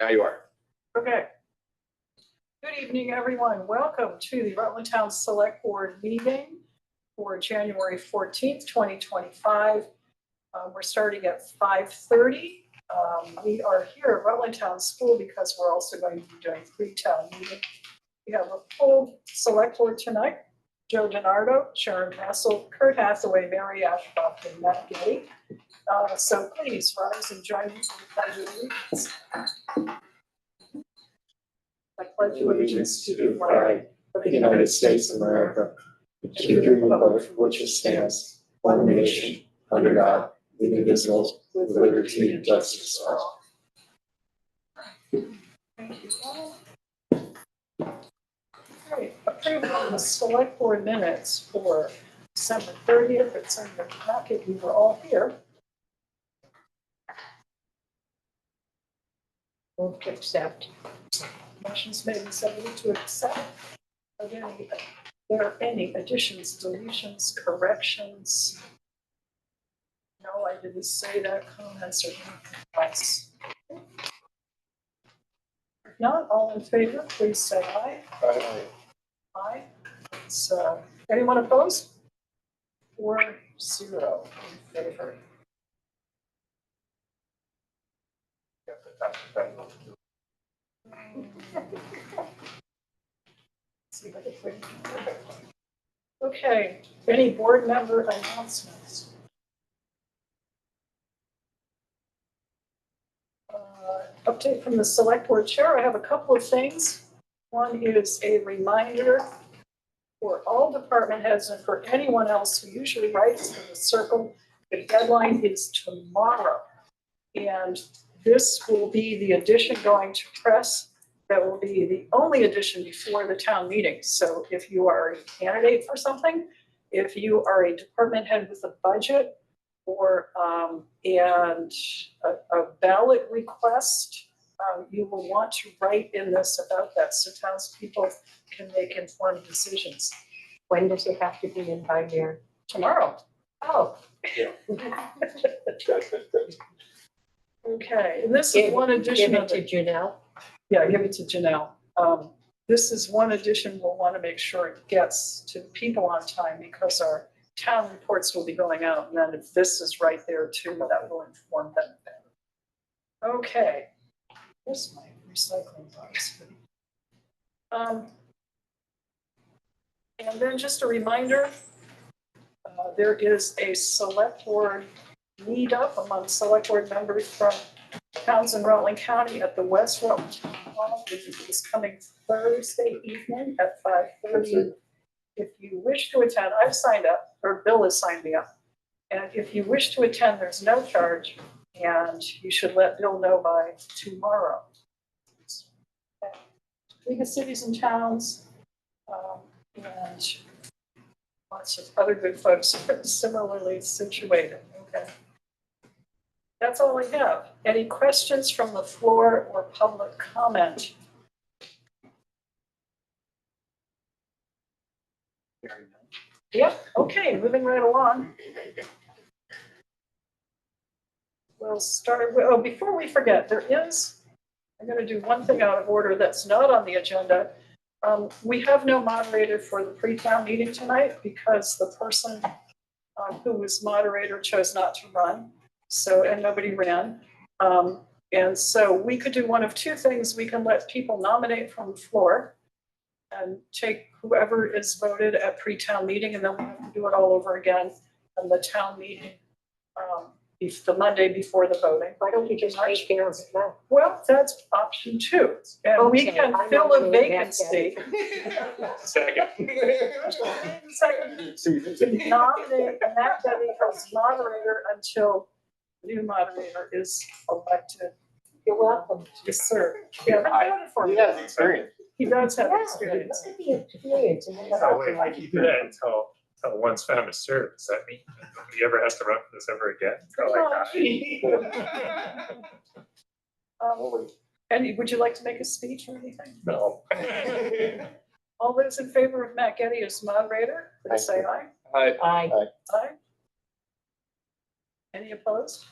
Now you are. Okay. Good evening, everyone. Welcome to the Rutland Town Select Board meeting for January 14th, 2025. We're starting at 5:30. We are here at Rutland Town School because we're also going to be doing pre-town meeting. We have a full select board tonight. Joe DiNardo, Sharon Hassel, Kurt Hathaway, Mary Ashcroft, and Matt Getty. So please rise and join me for the pledge of allegiance. I pledge allegiance to the flag of the United States of America, to the republic for which it stands, one nation, under God, indivisible, with liberty and justice for all. Thank you all. Okay, approval of the select board minutes for December 30th. It's in the packet. We were all here. Move to accept. Motion's made and seconded to accept. Are there any additions, deletions, corrections? No, I didn't say that. Comments or complaints? If not, all in favor, please say aye. Aye. Aye. It's, anyone opposed? 4-0 in favor. Okay, any board member announcements? Update from the select board chair. I have a couple of things. One is a reminder for all department heads and for anyone else who usually writes for the circle. The deadline is tomorrow. And this will be the edition going to press. That will be the only edition before the town meeting. So if you are a candidate for something, if you are a department head with a budget or and a ballot request, you will want to write in this about that so townspeople can make informed decisions. When does it have to be in by here? Tomorrow. Oh. Yeah. Okay, and this is one edition Give of it to Janelle. Yeah, give it to Janelle. This is one edition we'll want to make sure it gets to people on time because our town reports will be going out. And then if this is right there too, that will inform them better. Okay, here's my recycling box. And then just a reminder, there is a select board meetup among select board members from towns in Rutland County at the West Rutland Town Hall. It is coming Thursday evening at 5:30. If you wish to attend, I've signed up, or Bill has signed me up. And if you wish to attend, there's no charge, and you should let Bill know by tomorrow. Okay. League of Cities and Towns, and lots of other good folks similarly situated. Okay. That's all I have. Any questions from the floor or public comment? Yep, okay, moving right along. We'll start with, before we forget, I'm going to do one thing out of order that's not on the agenda. We have no moderator for the pre-town meeting tonight because the person who was moderator chose not to run. So, and nobody ran. And so we could do one of two things. We can let people nominate from the floor and take whoever is voted at pre-town meeting, and then we have to do it all over again on the town meeting, the Monday before the voting. Why don't you just take care of it now? Well, that's option two. And we can fill a vacancy. Second. To nominate Matt Getty as moderator until new moderator is elected. You're welcome. To serve. Yeah, I voted for him. He has experience. He does have Yeah, experience. look at the experience. And then So wait, I keep it until one's found to serve. Does that mean nobody ever has to run for this ever again? And would you like to make a speech or anything? No. All those in favor of Matt Getty as moderator, please say aye. Aye. Aye. Aye. Any opposed?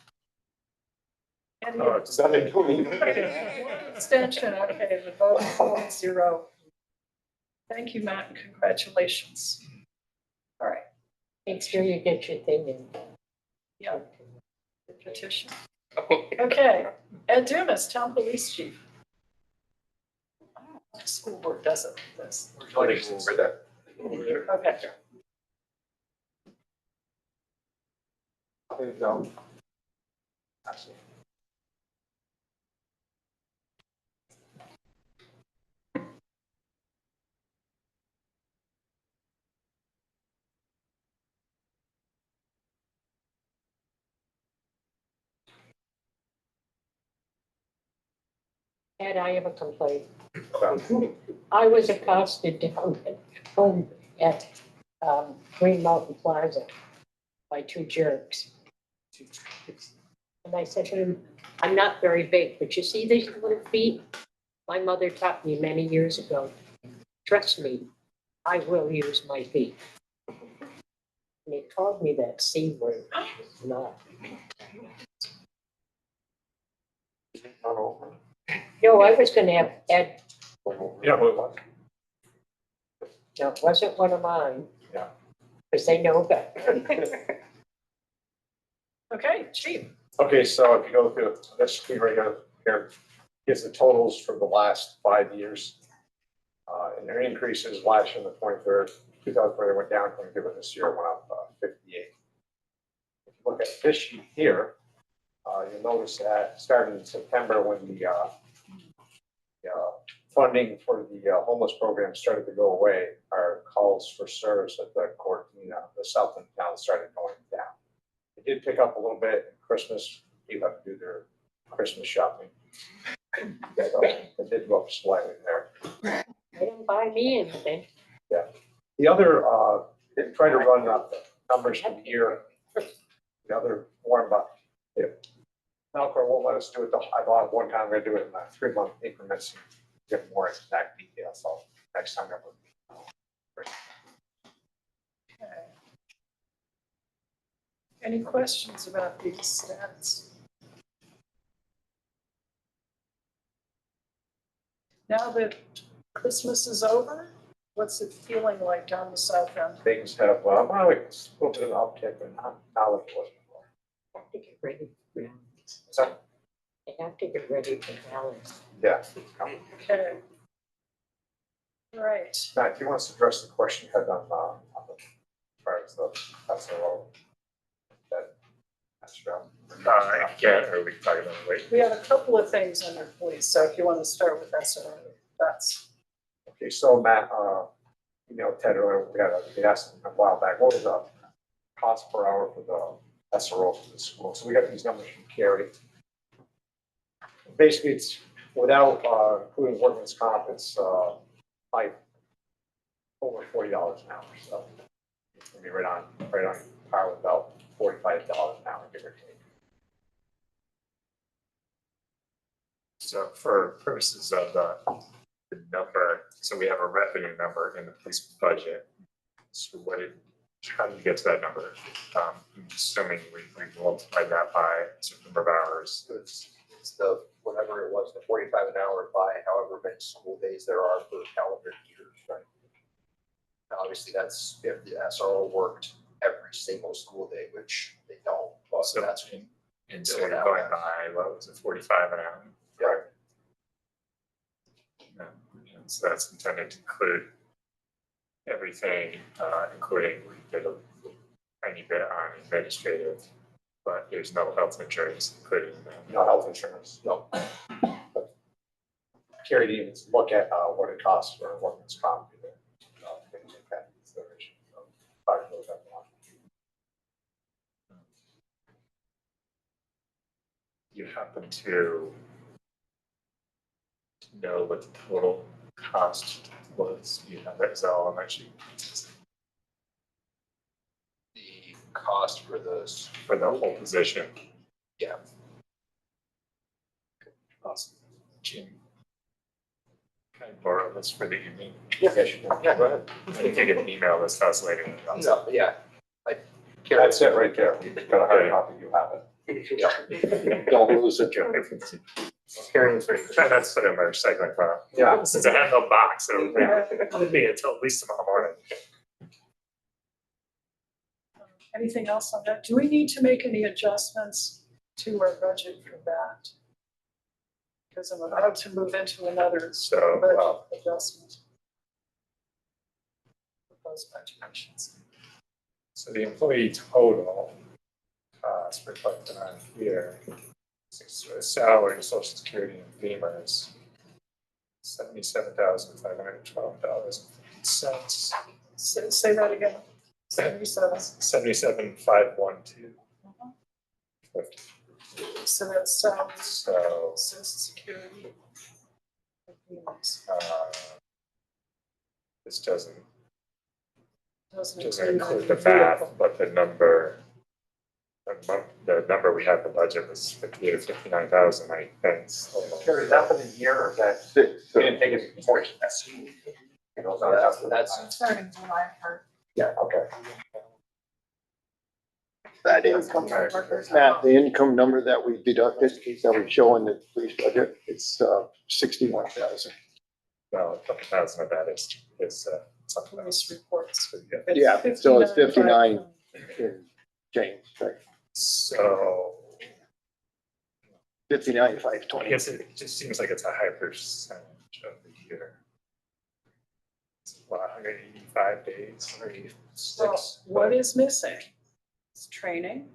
Any Oh, it's not in doing. extension, okay, the vote is 4-0. Thank you, Matt, and congratulations. All right, Make sure you get your thing in. yeah, the petition. Okay, Ed Dumas, Town Police Chief. The school board does it, this. Okay. There you go. Ed, I have a complaint. I was accosted down at home at Green Mountain Plaza by two jerks. And I said to him, I'm not very big, but you see these little feet? My mother taught me many years ago. Trust me, I will use my feet. And he called me that C word. No. No, I was gonna have Ed, Yeah, what it was. no, it wasn't one of mine. Yeah. Because they know better. Okay, Chief. Okay, so if you go through this screen right here, gives the totals for the last 5 years. And their increases last year in the 23rd, 2020 went down 23, but this year it went up 58. If you look at this sheet here, you'll notice that starting in September when the funding for the homeless program started to go away, our calls for service at the court, the south end town started going down. It did pick up a little bit at Christmas. People have to do their Christmas shopping. It did go up slightly there. They didn't buy me anything. The other, they try to run up the numbers from the year. The other one, but if Melcor won't let us do it, I thought one time we're gonna do it in 3-month increments, and get more exact details, so next time that would be. Okay. Any questions about these stats? Now that Christmas is over, what's it feeling like down the south end? Things have, well, a little bit of an uptick, but not like it was before. They have to get ready for balance. So, They have to get ready for balance. yeah. Okay. All right, Matt, do you want us to address the question you had on the, prior to that's the role? That's true. Yeah, or we can talk about it later. we have a couple of things under police, so if you want to start with SRO, that's, Okay, so Matt, Ted earlier, we asked him a while back, what was the cost per hour for the SRO for the school? So we got these numbers from Kari. Basically, it's without including workman's comp, it's like over $40 an hour. So it's gonna be right on par with about $45 an hour, give or take. So for purposes of the number, so we have a revenue number in the police budget. So how do you get to that number? I'm assuming we multiply that by a certain number of hours. It's the, whatever it was, the 45 an hour by however many school days there are per calendar year, right? Now, obviously, that's if the SRO worked every single school day, which they don't, but So that's. and so you're going by, what was it, 45 an hour? Yeah. Yeah, and so that's intended to include everything, including we did a tiny bit on administrative, but there's no health insurance included in that. No health insurance, no. Kari didn't even look at what it costs for workman's comp. Things like that, consideration. So, probably knows that one. You happen to know what the total cost was? You have that, is that all on that sheet? The cost for this, For the whole position? yeah, Awesome. Jim. Can I borrow this for the evening? Yeah, sure. yeah, go ahead. I think you can email this to us later. No, yeah. That's it right there. You've got a hard copy, you have it. Don't lose it. Carrying free. That's what I'm recycling from. Yeah. Since I have no box, it'll be until at least tomorrow morning. Anything else on that? Do we need to make any adjustments to our budget for that? Because I'm about to move into another So, budget adjustment. Proposed budget, I should say. So the employee total cost reflected on here, salary, social security, and FEMA's $77,512.50. Say that again. 77. 77,512. So that's salary, So, social security. this doesn't Doesn't include the math, but the number we had in the budget was 58 or 59,000, I think. So Carrie, is that for the year or is that? Six, We didn't take it into portion. That's. That's starting July 1st. Yeah, okay. that income, Matt, the income number that we deducted, that we show in the police budget, it's 61,000. well, a couple thousand of that is something Police else. reports. Yeah, so it's 59 in change, right? So 59, I 520. guess it just seems like it's a high percentage of the year. It's 185 days, 36. Well, what is missing? It's training,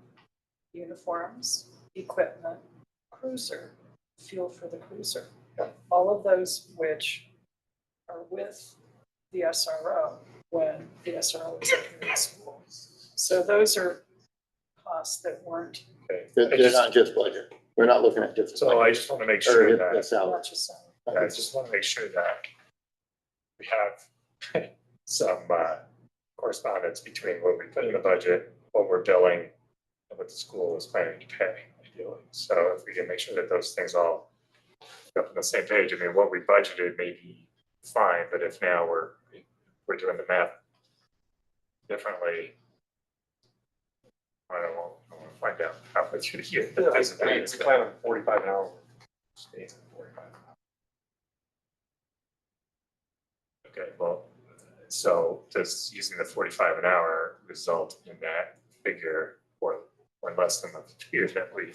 uniforms, equipment, cruiser, fuel for the cruiser. All of those which are with the SRO when the SRO is here at school. So those are costs that weren't Okay. They're not just budget. We're not looking at just. So I just want to make Or sure the that, salary. not just salary. I just want to make sure that we have some correspondence between what we put in the budget, what we're billing, and what the school is planning to pay ideally. So if we can make sure that those things all up on the same page, I mean, what we budgeted may be fine, but if now we're doing the math differently, I want to find out halfway through the year. Yeah, we plan on 45 an hour. Stays at 45 an hour. Okay, well, so does using the 45 an hour result in that figure or less than the figure that we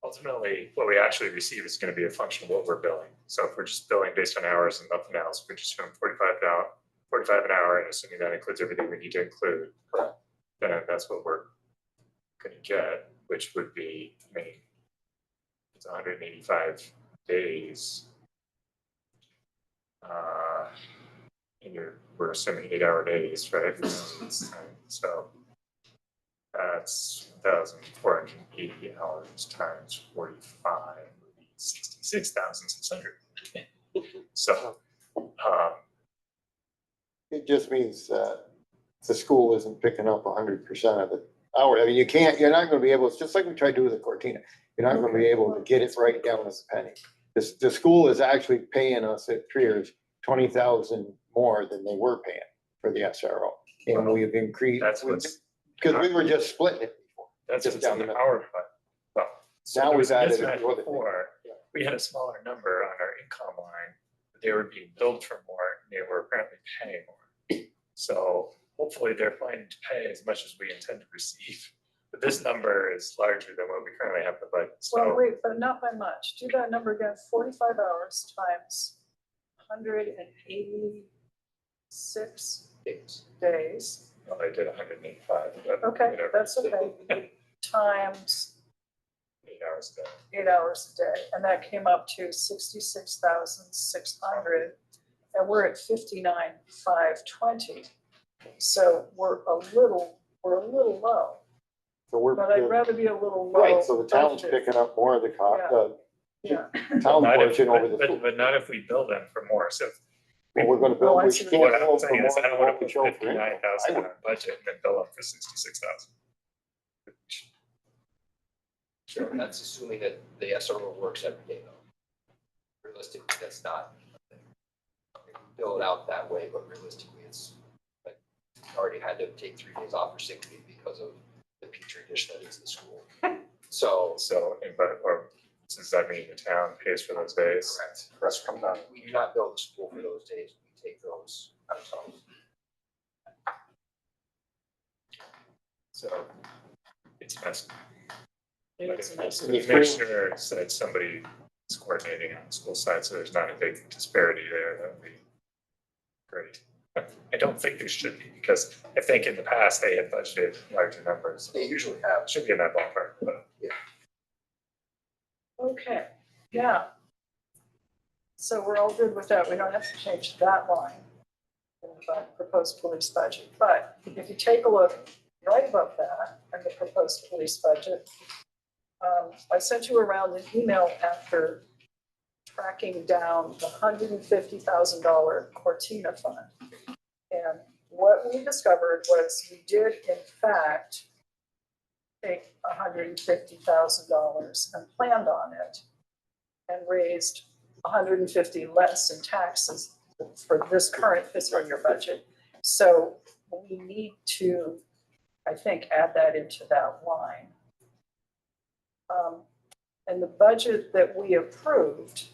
ultimately, what we actually receive is going to be a function of what we're billing. So if we're just billing based on hours and nothing else, we're just doing 45 an hour, and assuming that includes everything we need to include, then that's what we're going to get, which would be, I mean, it's 185 days. And we're assuming 8-hour days, right? So that's 1,480 hours times 45 would be 66,600. So, It just means that the school isn't picking up 100% of the hour. I mean, you're not gonna be able, it's just like we tried to do with the Cortina. You're not gonna be able to get it right down as a penny. The school is actually paying us at Triers 20,000 more than they were paying for the SRO. And we've increased, that's what's, because we were just splitting it before. that's just what's in down the the power fund. Well, so Now there we've was a added mismatch another thing. before. We had a smaller number on our income line, but they were being billed for more, and they were apparently paying more. So hopefully they're planning to pay as much as we intend to receive. But this number is larger than what we currently have in the budget. Well, So wait, but not by much. Do that number again, 45 hours times 186 days. well, I did 185. but Okay, whatever. that's okay. Times 8 hours a day. 8 hours a day, and that came up to 66,600, and we're at 59,520. So we're a little low, So we're, but I'd rather be a little low. right, so the town's budgeted. picking up more of the cost, Yeah, town Not if- portion over the but- school. But not if we bill them for more. So if Well, we're gonna build, Oh, I we see. can't what I'm build for saying is, I don't more want than to what put we show for income. 59,000 in our budget and then bill them for 66,000. Sure, that's assuming that the SRO works every day though. Realistically, that's not. We bill it out that way, but realistically, it's like, we already had to take 3 days off for sick leave because of the petri dish that is the school. So, or does that mean the town pays for those days? correct. Rest come down. We do not bill the school for those days. We take those ourselves. So it's messy. It's But nice. if the commissioner said somebody is coordinating on the school side, so there's not a big disparity there, that would be great. But I don't think there should be, because I think in the past they had budgeted larger numbers. They usually have. Should be in that ballpark, but Okay, yeah. So we're all good with that. We don't have to change that line in the proposed police budget. But if you take a look right above that, at the proposed police budget, I sent you around an email after tracking down the $150,000 Cortina fund. And what we discovered was we did in fact take $150,000 and planned on it and raised 150 less in taxes for this current fiscal year budget. So we need to, I think, add that into that line. And the budget that we approved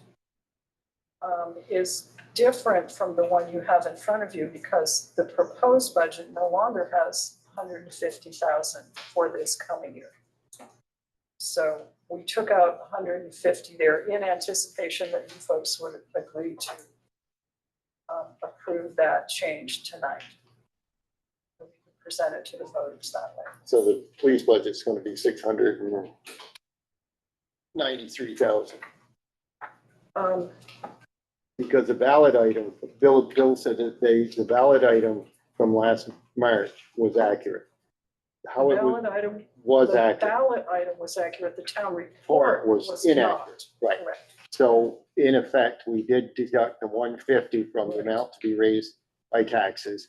is different from the one you have in front of you because the proposed budget no longer has 150,000 for this coming year. So we took out 150 there in anticipation that you folks would agree to approve that change tonight. We can present it to the voters that way. So the police budget's gonna be 693,000. Because the ballot item, Bill said that the ballot item from last March was accurate. How it Ballot item, was the accurate, ballot item was accurate, the town or report it was was inaccurate, not. right? Correct. So in effect, we did deduct the 150 from the amount to be raised by taxes.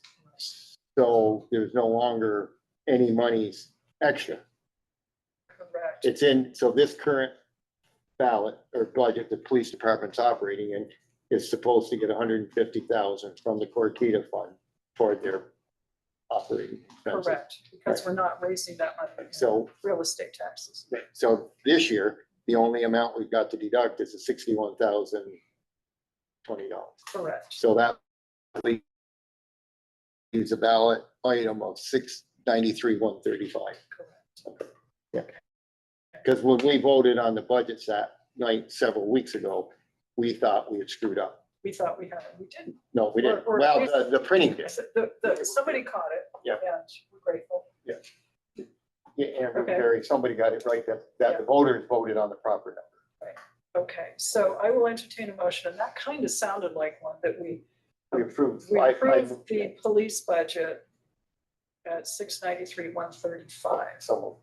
So there's no longer any monies extra. Correct. It's in, so this current ballot or budget the police department's operating in is supposed to get 150,000 from the Cortina fund toward their operating expenses. Correct, because we're not raising that money in So, real estate taxes. so this year, the only amount we've got to deduct is the $61,020. Correct. So that leaves a ballot item of 693,135. Correct. Yeah. Because when we voted on the budgets that night several weeks ago, we thought we had screwed up. We thought we had it, we didn't. No, we didn't. Or- or- Well, the printing did. Somebody caught it. Yeah. And we're grateful. Yeah, Andrew, Okay. Kari, somebody got it right, that the voters voted on the proper number. Okay, so I will entertain a motion, and that kind of sounded like one that we We approved. approved the police budget at 693,135. So,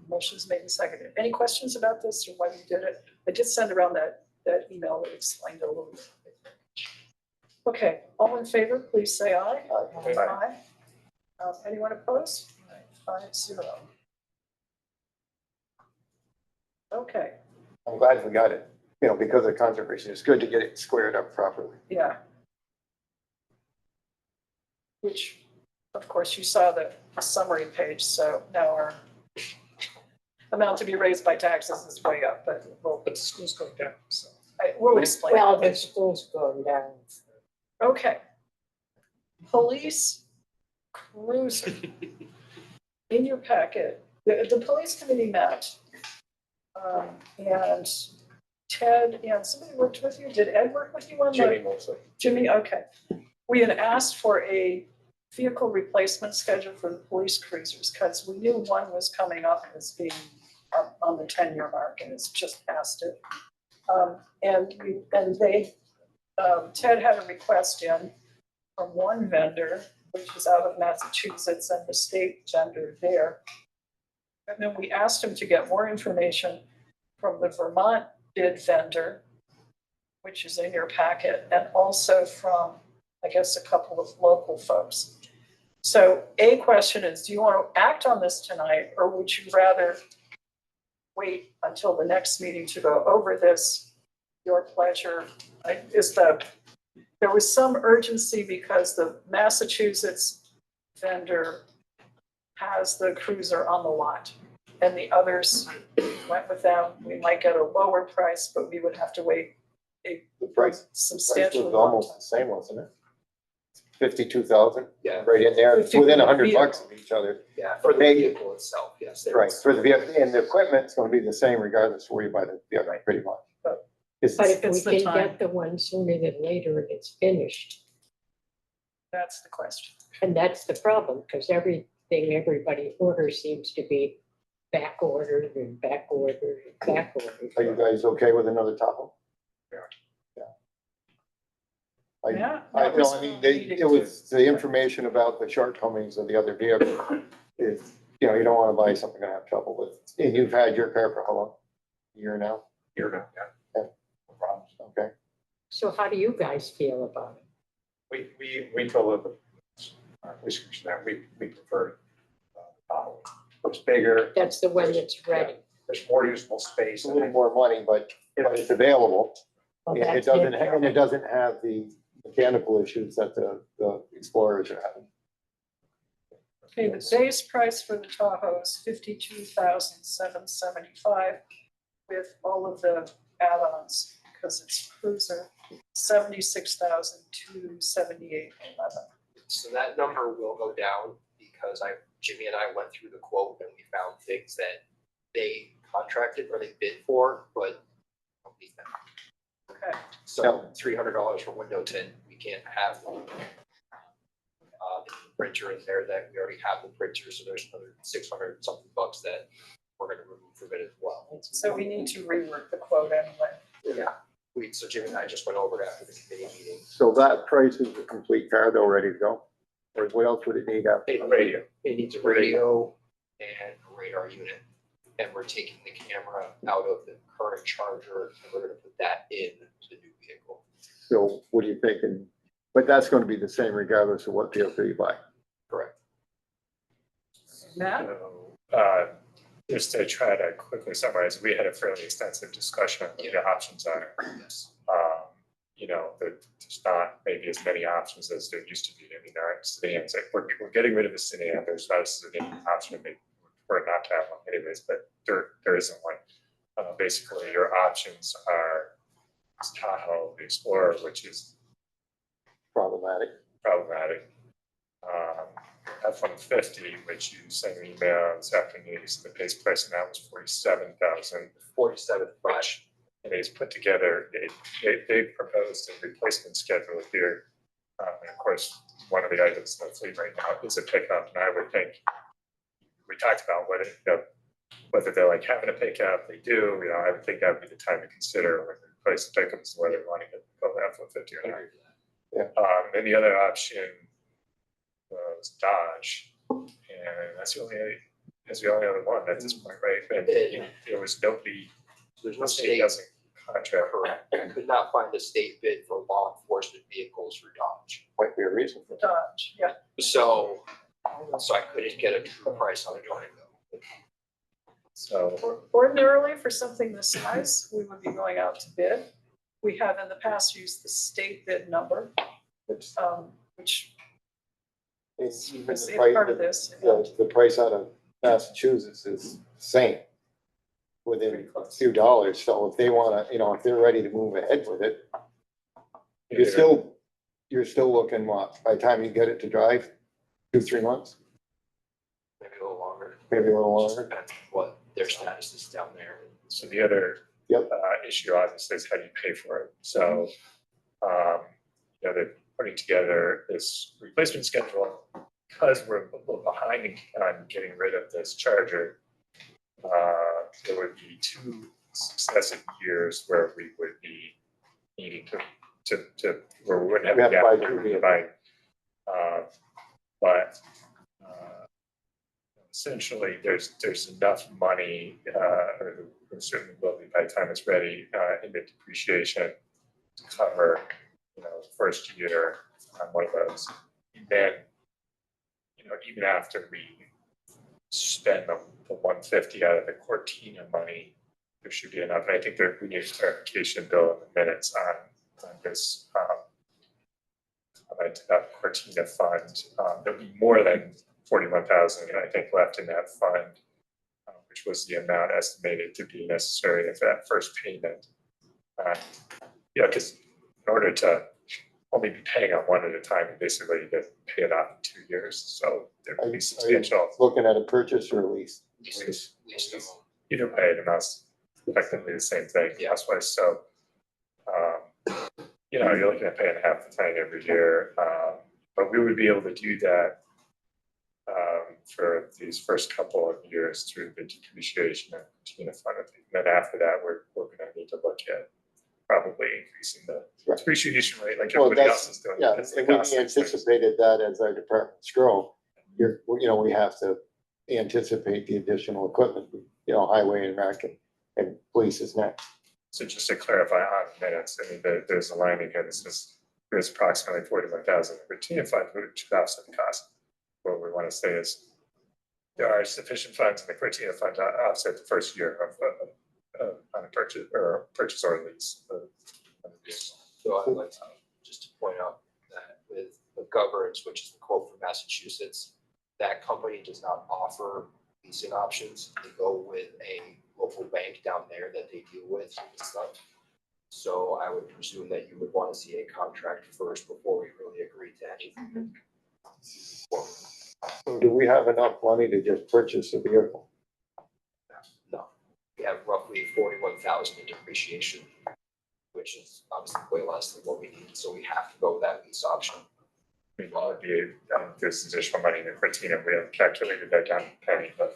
Motion's made and seconded. Any questions about this or why we did it? I did send around that email that explained it a little bit. Okay, all in favor, please say aye. Aye. Anyone opposed? 5-0. Okay, I'm glad we got it, because of controversy. It's good to get it squared up properly. yeah. Which, of course, you saw the summary page, so now our amount to be raised by taxes is way up, but but the school's going down, so. we'll explain. Well, the school's going down. Okay. Police cruiser. In your packet, the police committee met. And Ted and somebody worked with you. Did Ed work with you on that? Jimmy mostly. Jimmy, okay. We had asked for a vehicle replacement schedule for the police cruisers because we knew one was coming up as being on the 10-year mark and it's just past it. Ted had a request in from one vendor, which is out of Massachusetts, and the state vendor there. And then we asked him to get more information from the Vermont bid vendor, which is in your packet, and also from, I guess, a couple of local folks. So a question is, do you want to act on this tonight, or would you rather wait until the next meeting to go over this? Your pleasure. There was some urgency because the Massachusetts vendor has the cruiser on the lot. and the others went with them, we might get a lower price, but we would have to wait a The price substantially was long almost time. the same, wasn't it? 52,000, Yeah, right in there, 50 within for the $100 of each other. yeah, for the They- vehicle itself, yes. there Right, was- for the vehicle, and the equipment's gonna be the same regardless of where you buy the vehicle, pretty much. It's But if It's we the can time. get the one sooner than later and it's finished, That's the question. and that's the problem, because everything everybody orders seems to be back ordered and back ordered and back ordered. Are you guys okay with another Tahoe? Yeah. I, Yeah. I, that was I mean, needing it to- was the information about the shortcomings of the other vehicle is, you know, you don't wanna buy something you're gonna have trouble with. And you've had your car for how long? A year now? You're not, yeah. No problems. Okay. So how do you guys feel about it? We told the police commissioner that we prefer looks bigger, That's the one that's ready. there's more usable space. It's a little more money, but it's available. Well, Yeah, it that's doesn't, and it doesn't have the mechanical issues that the Explorers are having. Okay, the base price for the Tahoe is $52,775 with all of the add-ons, because it's cruiser, $76,278.11. So that number will go down because Jimmy and I went through the quote and we found things that they contracted or they bid for, but don't need them. Okay, So $300 for window tint, we can't have one. Printer in there that we already have the printer, so there's another 600 something bucks that we're gonna remove from it as well. so we need to rework the quote anyway. Yeah, so Jimmy and I just went over it after the committee meeting. So that price is a complete car though, ready to go? Or what else would it need after? It needs a radio and a radar unit. And we're taking the camera out of the current charger and we're gonna put that in the new vehicle. So what are you thinking? But that's gonna be the same regardless of what vehicle you buy. Correct. Matt? So, just to try to quickly summarize, we had a fairly extensive discussion on what the options are. Yes. You know, there's not maybe as many options as there used to be. I mean, our sedans, like, we're getting rid of the sedan, there's not a sedan option, maybe we're not to have one anyways, but there isn't one. Basically, your options are Tahoe, the Explorer, which is Problematic. problematic. F-150, which you sent an email this afternoon, so the base price now was $47,000, 47.5. which is put together. They proposed a replacement schedule here. And of course, one of the items in the fleet right now is a pickup, and I would think, we talked about whether they're like having a pickup, they do, you know, I would think that would be the time to consider when they replace the pickup is whether they want to go F-150 or not. And the other option was Dodge, and that's the only other one at this point, right? And there was nobody, There's no the state state. doesn't contract. Correct. I could not find a state bid for law enforcement vehicles for Dodge. Might be a reason for that. Dodge, yeah. So I couldn't get a true price on it. So, Ordinarily, for something this size, we would be going out to bid. We have in the past used the state bid number, It's which even is the a part price, of this. the price out of Massachusetts is the same. Within Pretty a close. few dollars, so if they wanna, you know, if they're ready to move ahead with it, you're still looking what, by the time you get it to drive, 2-3 months, Maybe a little longer. maybe a little Just longer. depends what their status is down there. so the other Yep. issue obviously is how do you pay for it? So, you know, they're putting together this replacement schedule because we're a little behind on getting rid of this charger. There would be 2 successive years where we would be needing to where we wouldn't have We have a to gap. buy we two would be vehicles. buying. But essentially, there's enough money, or there certainly will be by the time it's ready, in the depreciation to cover, you know, the first year on one of those. And then, you know, even after we spend the 150 out of the Cortina money, there should be enough. And I think that we need a clarification, Bill, in the minutes on this, comment about Cortina fund. There'll be more than 41,000, I think, left in that fund. which was the amount estimated to be necessary for that first payment. Yeah, because in order to only be paying on one at a time, you basically need to pay it off in 2 years, so there Are would you be substantial. looking at a purchase or a lease? Least. Either way, it amounts effectively the same thing, Yeah. cost wise, so. You know, you're looking at paying half the tank every year, but we would be able to do that. For these first couple of years through the depreciation and continue to fund it. And then after that, we're gonna need to look at probably increasing the Right. depreciation rate like Well, everybody that's- else is doing. Yeah, because the and we cost of things. anticipated that as our departments grow. We have to anticipate the additional equipment, highway and American and police is next. So just to clarify on minutes, I mean, there's a line again, that says there's approximately 41,000 routine fund, which should offset the cost. What we want to say is there are sufficient funds in the Cortina fund to offset the first year of on a purchase or lease. So I'd like to just to point out that with McGovern's, which is the quote from Massachusetts, that company does not offer leasing options. They go with a local bank down there that they deal with and stuff. So I would presume that you would want to see a contract first before we really agree to anything. So do we have enough money to just purchase a vehicle? No, we have roughly 41,000 in depreciation, which is obviously way less than what we need, so we have to go with that lease option. I mean, well, there's additional money in the Cortina, we haven't calculated that down to a penny, but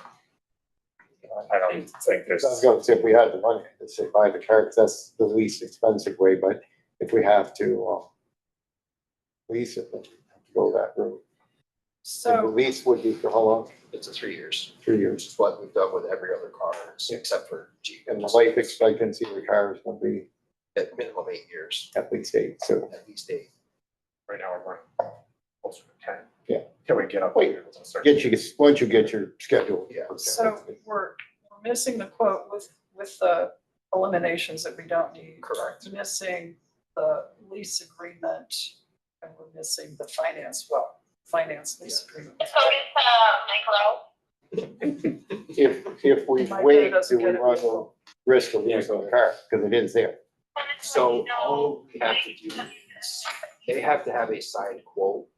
I don't think there's. I was gonna say, if we had the money, I'd say buy the car, 'cause that's the least expensive way, but if we have to, lease it, then we have to go that route. And the So, lease would be for how long? It's a 3 years, 3 which years. is what we've done with every other car, except for Jeep. And the life expectancy of the car is gonna be At minimum 8 years, at least 8, so. at least 8. Right now, we're closer to 10. Yeah. Can we get up? Wait, to a certain- Once you get your schedule. Yeah. so we're missing the quote with the eliminations that we don't need. Correct. Missing the lease agreement, and we're missing the finance lease agreement. If we My wait, dad doesn't do we get it. run the risk of losing the car? Because it is there. So all we have to do is, they have to have a signed quote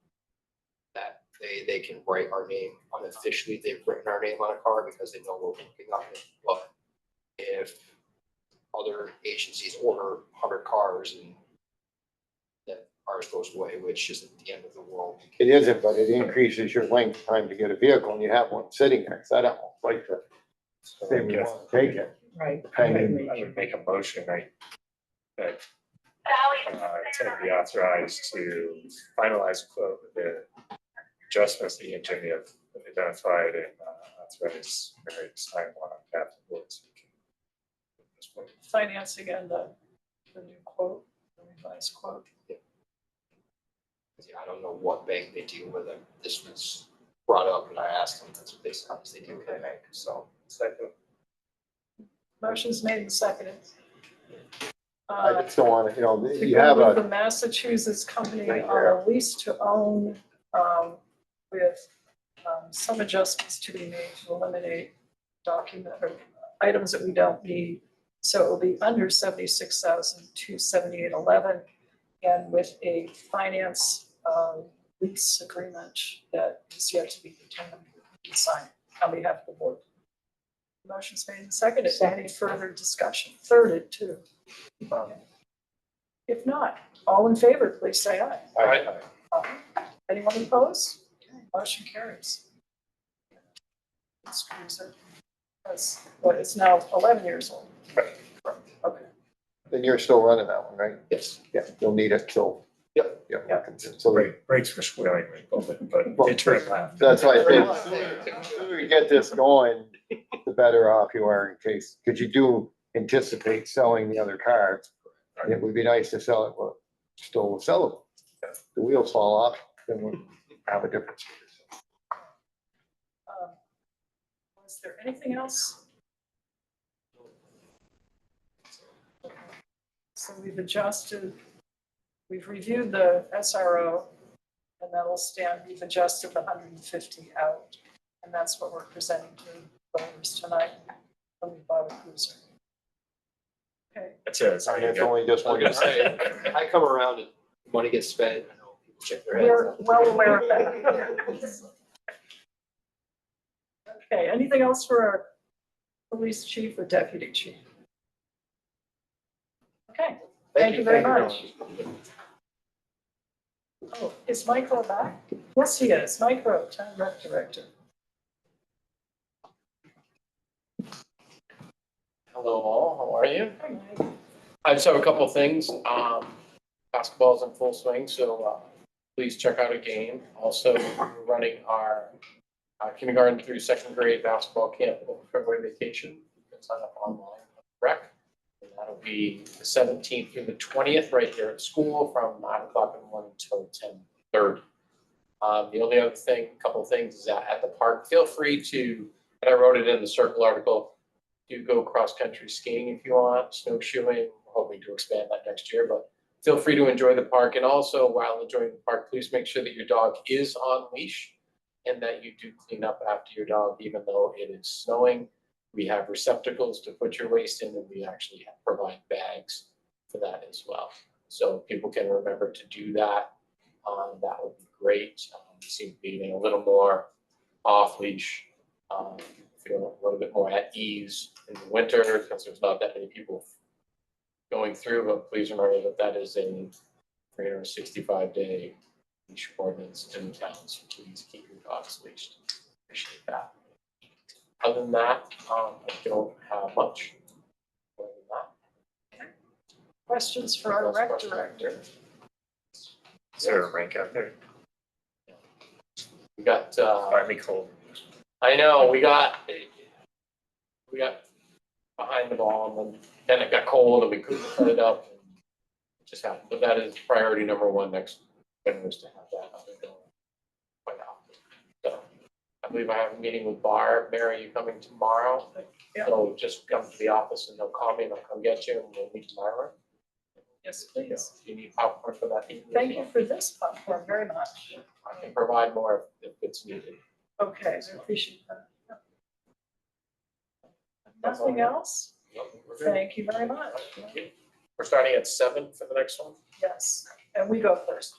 that they can write our name unofficially, they've written our name on a car because they know we're working on it. But if other agencies order 100 cars and that ours goes away, which isn't the end of the world. It isn't, but it increases your length time to get a vehicle and you have one sitting there. So I don't like to So say I we guess want to take it. Right. Depending. I would make a motion, that to be authorized to finalize a quote with the adjustments the engineer have identified and authorize Mary to sign one on behalf of the board. So we can- Financing and the new quote, the revised quote. Yeah, I don't know what bank they deal with, and this was brought up and I asked them, that's what they said, is they deal with a bank, so. Second. Motion's made and seconded. I just don't want to, To you go have with the a, Massachusetts company Right on a lease to own, with some adjustments to be made to eliminate document or items that we don't need. So it will be under 76,278.11, and with a finance lease agreement that is yet to be determined and signed on behalf of the board. Motion's made and seconded. Any further discussion? Thirded too. If not, all in favor, please say aye. Aye. Anyone opposed? Okay, motion carries. This cruiser, that's, what, it's now 11 years old. Okay, then you're still running that one, right? Yes. Yeah, you'll need it till. Yep. Yeah. So Brakes for squealing, but they turn left. that's why I say, the sooner we get this going, the better off you are in case, because you do anticipate selling the other car. And it would be nice to sell it, but still sellable. The wheels fall off, then we'll have a difference. was there anything else? So we've adjusted, we've reviewed the SRO, and that'll stand, we've adjusted the 150 out, and that's what we're presenting to drivers tonight. When we bought a cruiser. Okay, That's it. And it's only just I one. was gonna say, I come around and money gets spent, I know people check their heads. we're well aware of that. Okay, anything else for our police chief or deputy chief? Okay, thank you very much. Oh, is Mike Rowe back? Yes, he is. Mike Rowe, town rec director. Hello all, how are you? Hi, Mike. I just have a couple of things. Basketball's in full swing, so please check out a game. Also, we're running our kindergarten through second grade basketball camp over February vacation. You can sign up online, rec. And that'll be the 17th through the 20th right here at school from 9 o'clock in the morning until 10:30. The only other thing, couple of things is that at the park, feel free to, and I wrote it in the Circle article, do go cross-country skiing if you want, snowshoeing, we're hoping to expand that next year, but feel free to enjoy the park. And also, while enjoying the park, please make sure that your dog is on leash and that you do clean up after your dog, even though it is snowing. We have receptacles to put your waste in, and we actually provide bags for that as well. So people can remember to do that. That would be great. Seem to be getting a little more off leash. Feel a little bit more at ease in the winter because there's not that many people going through, but please remember that that is a 365-day leash ordinance in the town, so please keep your dogs leashed. Appreciate that. Other than that, I don't have much. Other than that, Questions for our rec director? Is there a rank out there? we got, Finally cold. I know, we got behind the ball and then it got cold and we couldn't put it up. It just happened, but that is priority number one next winter is to have that up and going quite often. So I believe I have a meeting with Barb. Mary, are you coming tomorrow? Yeah. So just come to the office and they'll call me and I'll come get you and we'll meet tomorrow. Yes, please. If you need popcorn for that evening. Thank you for this popcorn very much. I can provide more if it's needed. Okay, I appreciate that. Nothing else? We're good. Thank you very much. We're starting at 7 for the next one. Yes, and we go first,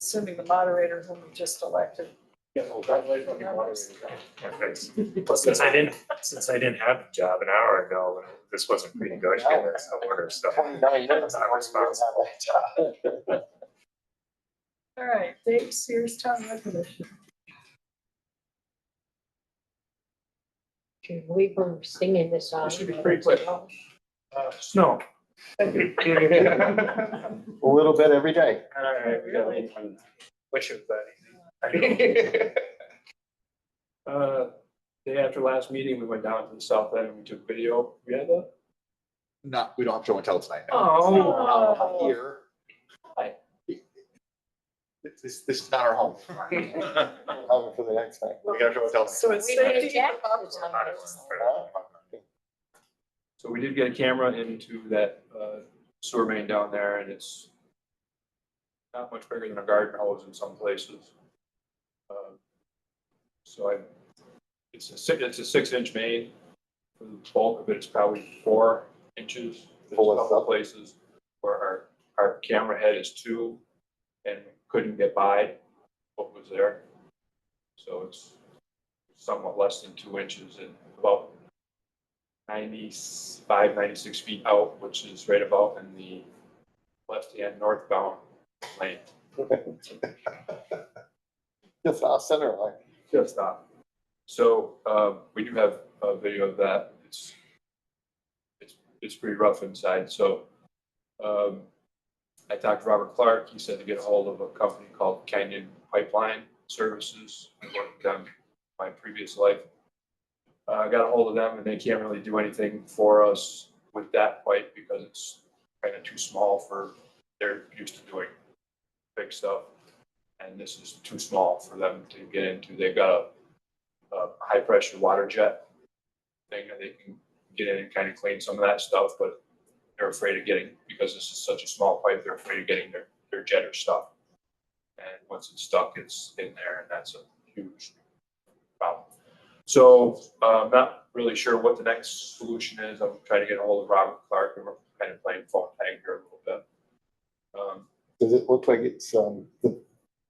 assuming the moderator whom we just elected. Yeah, well, congratulations on your moderator. Yeah, thanks. Well, since I didn't have the job an hour ago, and this wasn't pre-negotiated, that's the order stuff. 29 minutes. I'm responsible. All right, Dave Sears, town recognition. Should we be singing this song? It should be pretty quick. Snow. A little bit every day. All right, we got one. Wish it was that easy. Day after last meeting, we went down to the south end and we took video. We had that? Not, we don't have show and tell tonight. no. Oh. Here. Hi. This is not our home. Have it for the next time. We gotta show and tell. So it's We had safety. Jack was on this. So we did get a camera into that sewer main down there and it's not much bigger than a garden hose in some places. So it's a 6-inch main. For the bulk of it, it's probably 4 inches. There's Full a of couple stuff. places where our camera head is 2 and we couldn't get by what was there. So it's somewhat less than 2 inches and about 95, 96 feet out, which is right about in the left-hand northbound lane. Just off center line. Just stop. So we do have a video of that. It's pretty rough inside. So I talked to Robert Clerk. He said to get a hold of a company called Canyon Pipeline Services. I worked with them in my previous life. I got a hold of them and they can't really do anything for us with that pipe because it's kind of too small for they're used to doing big stuff. And this is too small for them to get into. They've got a high pressure water jet thing that they can get in and kind of clean some of that stuff, but they're afraid of getting, because this is such a small pipe, they're afraid of getting their jetter stuck. And once it's stuck, it's in there and that's a huge problem. So I'm not really sure what the next solution is. I'm trying to get a hold of Robert Clark, and we're kind of playing phone tag here a little bit. Does it look like it's, the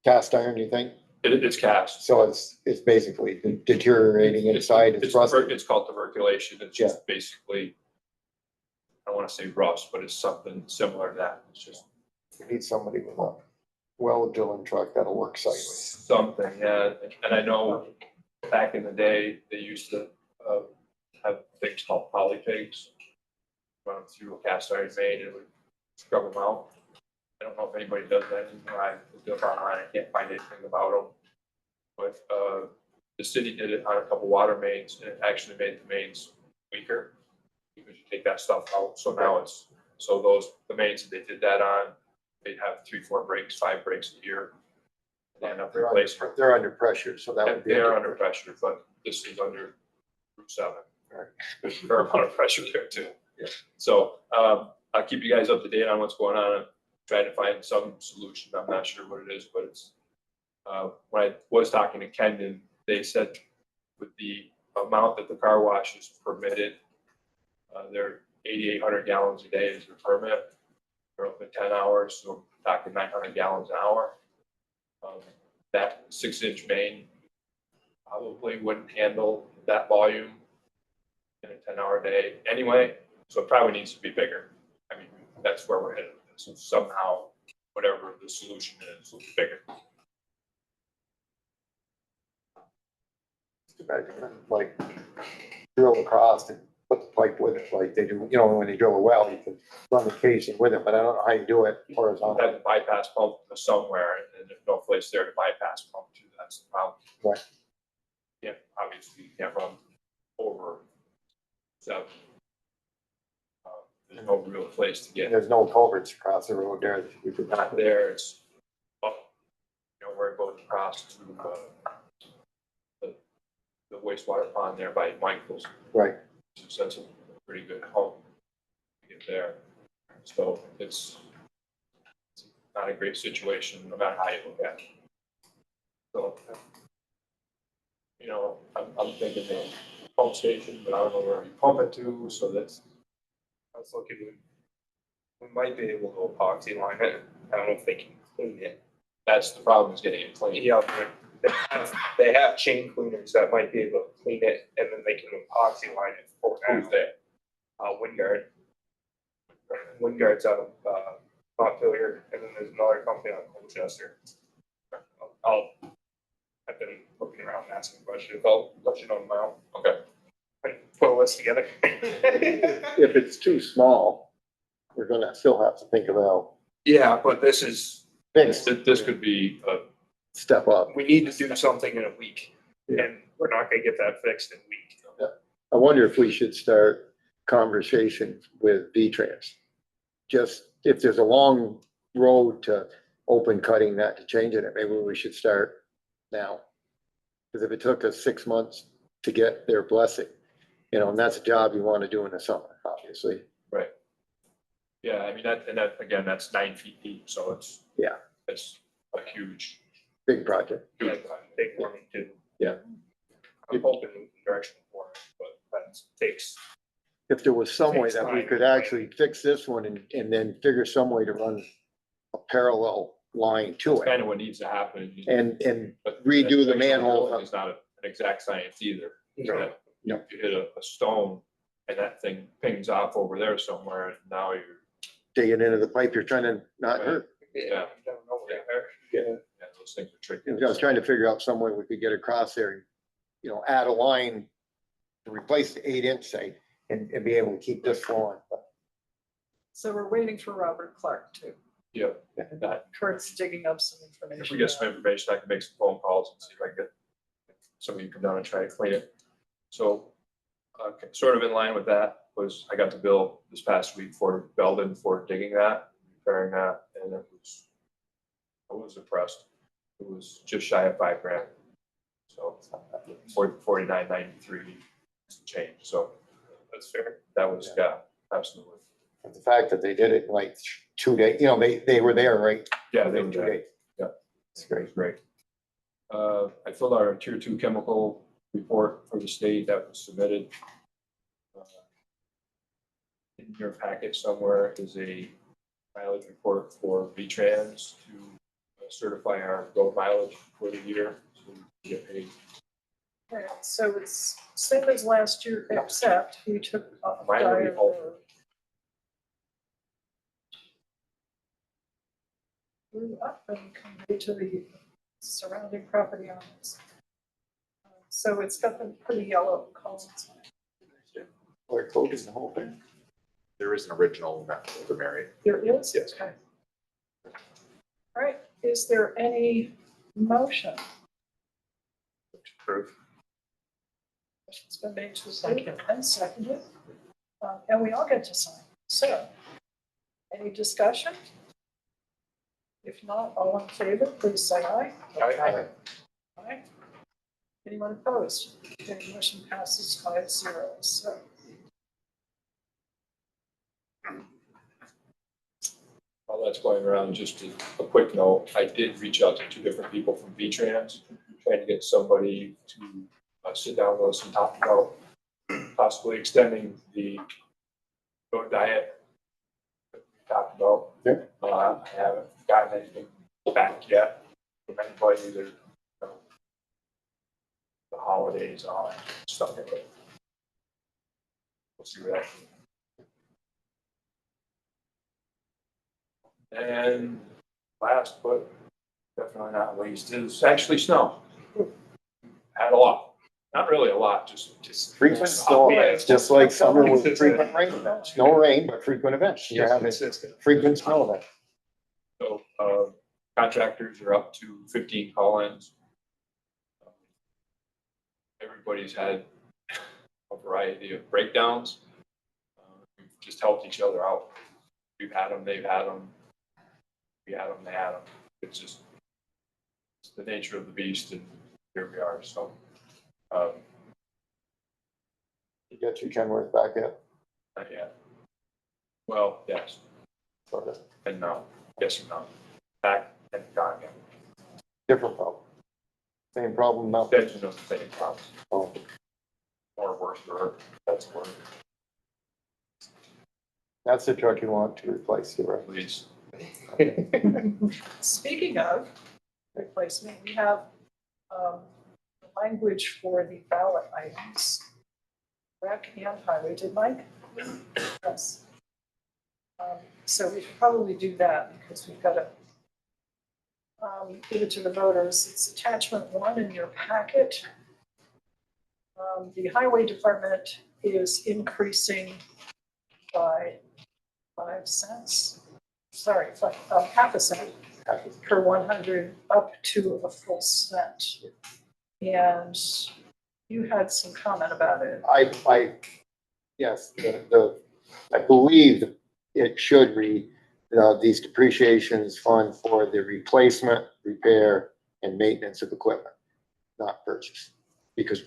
cast iron, you think? It's cast. So it's basically deteriorating inside, it's rusted. It's called tuberculation. It's just basically, I don't want to say rust, but it's something similar to that. It's just We need somebody with a well-drilling truck that'll work sideways. something, yeah. And I know back in the day, they used to have things called poly pigs. Run through a cast iron main and would scrub them out. I don't know if anybody does that anymore. I looked up online, I can't find anything about them. But the city did it on a couple water mains, and it actually made the mains weaker because you take that stuff out. So now it's, so the mains that they did that on, they'd have 3, 4 breaks, 5 breaks a year. They end up replacing. They're under pressure, so that would be. They're under pressure, but this is under Route 7. Right. There's a fair amount of pressure there too. Yeah. So I'll keep you guys up to date on what's going on. I'm trying to find some solution. I'm not sure what it is, but it's, when I was talking to Kendon, they said with the amount that the car wash is permitted, they're 8,800 gallons a day is their permit. They're open 10 hours, so we're talking 900 gallons an hour. That 6-inch main probably wouldn't handle that volume in a 10-hour day anyway, so it probably needs to be bigger. I mean, that's where we're headed with this. So somehow, whatever the solution is, will be bigger. Like drill across and put the pipe with it, like they do, you know, when they drill a well, you can run the casing with it, but I don't know how you do it You horizontal. have to bypass pump somewhere, and there's no place there to bypass pump to. That's the problem. Right. Yeah, obviously you can't run over 7. There's no real place to get. There's no culverts across the road there that we could Not there. It's up, you know, where it goes across to the wastewater pond there by Michael's. Right. So that's a pretty good home to get there. So it's not a great situation, no matter how you look at it. So, you know, I'm thinking the pump station, but I don't know where you pump it to, so that's, I was looking, we might be able to epoxy line it. I don't know if they can clean it. that's the problem, is getting it clean. Yeah, they have chain cleaners that might be able to clean it, and then they can epoxy line it for now. Who's that? Wingard. Wingard's out of Montpelier, and then there's another company out of Colchester. I've been looking around and asking questions. I'll let you know tomorrow. Okay. Put a list together. If it's too small, we're gonna still have to think about Yeah, but this is, fix, This could be step up. we need to do something in a week, Yeah. and we're not gonna get that fixed in a week. I wonder if we should start conversation with V-Trans. Just if there's a long road to open cutting that to changing it, maybe we should start now. Because if it took us 6 months to get their blessing, you know, and that's a job you want to do in the summer, obviously. right. Yeah, I mean, again, that's 9 feet deep, so it's. Yeah. It's a huge, Big project. huge. Big for me too. Yeah. I'm hoping we can direction for it, but that takes. If there was some way Takes that we time. could actually fix this one and then figure some way to run a parallel line to It's it kind of what needs to happen. and But redo the actually, manhole. drilling is not an exact science either. No. You know, if you hit a stone and that thing pings off over there somewhere, and now you're, digging into the pipe you're trying to not hurt. Yeah. You don't know where they're. yeah, those things are tricky. I was trying to figure out some way we could get across there, you know, add a line to replace the 8-inch say and be able to keep this flowing. So we're waiting for Robert Clark too. Yeah, that, Kurt's digging up some information. if we get some information, I can make some phone calls and see if I can get somebody to come down and try to clean it. So, sort of in line with that was, I got the bill this past week for Belden for digging that, repairing that, and I was impressed. It was just shy of $5,000. So, 49.93 change, so That's fair. that was, yeah, absolutely. But the fact that they did it in like 2 days, you know, they were there, right? Yeah, they were In 2 there. days. Yeah. It's great. Great. I filled out our tier 2 chemical report for the state that was submitted. In your packet somewhere is a mileage report for V-Trans to certify our road mileage for the year, so we get paid. Right, so it's same as last year, except we took off Mine will be Dyer altered. Road. Grew up and conveyed to the surrounding property owners. So it's got the pretty yellow columns on it. Or coding the whole thing. There is an original map of the Mary. There is? Yes. Okay. All right, is there any motion? Proof. Motion's been made to approve and seconded. And we all get to sign. So, any discussion? If not, all in favor, please say aye. Aye. Aye. Anyone opposed? Okay, motion passes 5-0. So, While that's going around, just a quick note, I did reach out to 2 different people from V-Trans, trying to get somebody to sit down with us and talk about possibly extending the goat diet that we talked about. Yep. I haven't gotten anything back yet from anybody, either, the holidays, all that stuff. We'll see what happens. And last, but definitely not least, is actually snow. Had a lot, not really a lot, just. Frequent snow events, just like summer with frequent rain events. No rain, but frequent events. You're having Consistent. frequent snow events. So, contractors are up to 15 call-ins. Everybody's had a variety of breakdowns. We've just helped each other out. We've had them, they've had them. We had them, they had them. It's just, it's the nature of the beast, and here we are, so. You got your Kenworth back yet? Not yet. Well, yes, Sort of. and no, yes and no. Back and gone again. Different problem. Same problem, not. There's no same problem, Oh, or worse for her, that's worse, that's the truck you want to replace, you're right. please. speaking of replacement, we have language for the ballot items. Rec and highway, did Mike? Yes. So we should probably do that because we've got to give it to the voters. It's attachment 1 in your packet. The highway department is increasing by 5 cents. Sorry, half a cent per 100 up to a full cent. And you had some comment about it. Yes, I believe it should read, these depreciations fund for the replacement, repair, and maintenance of equipment, not purchase. Because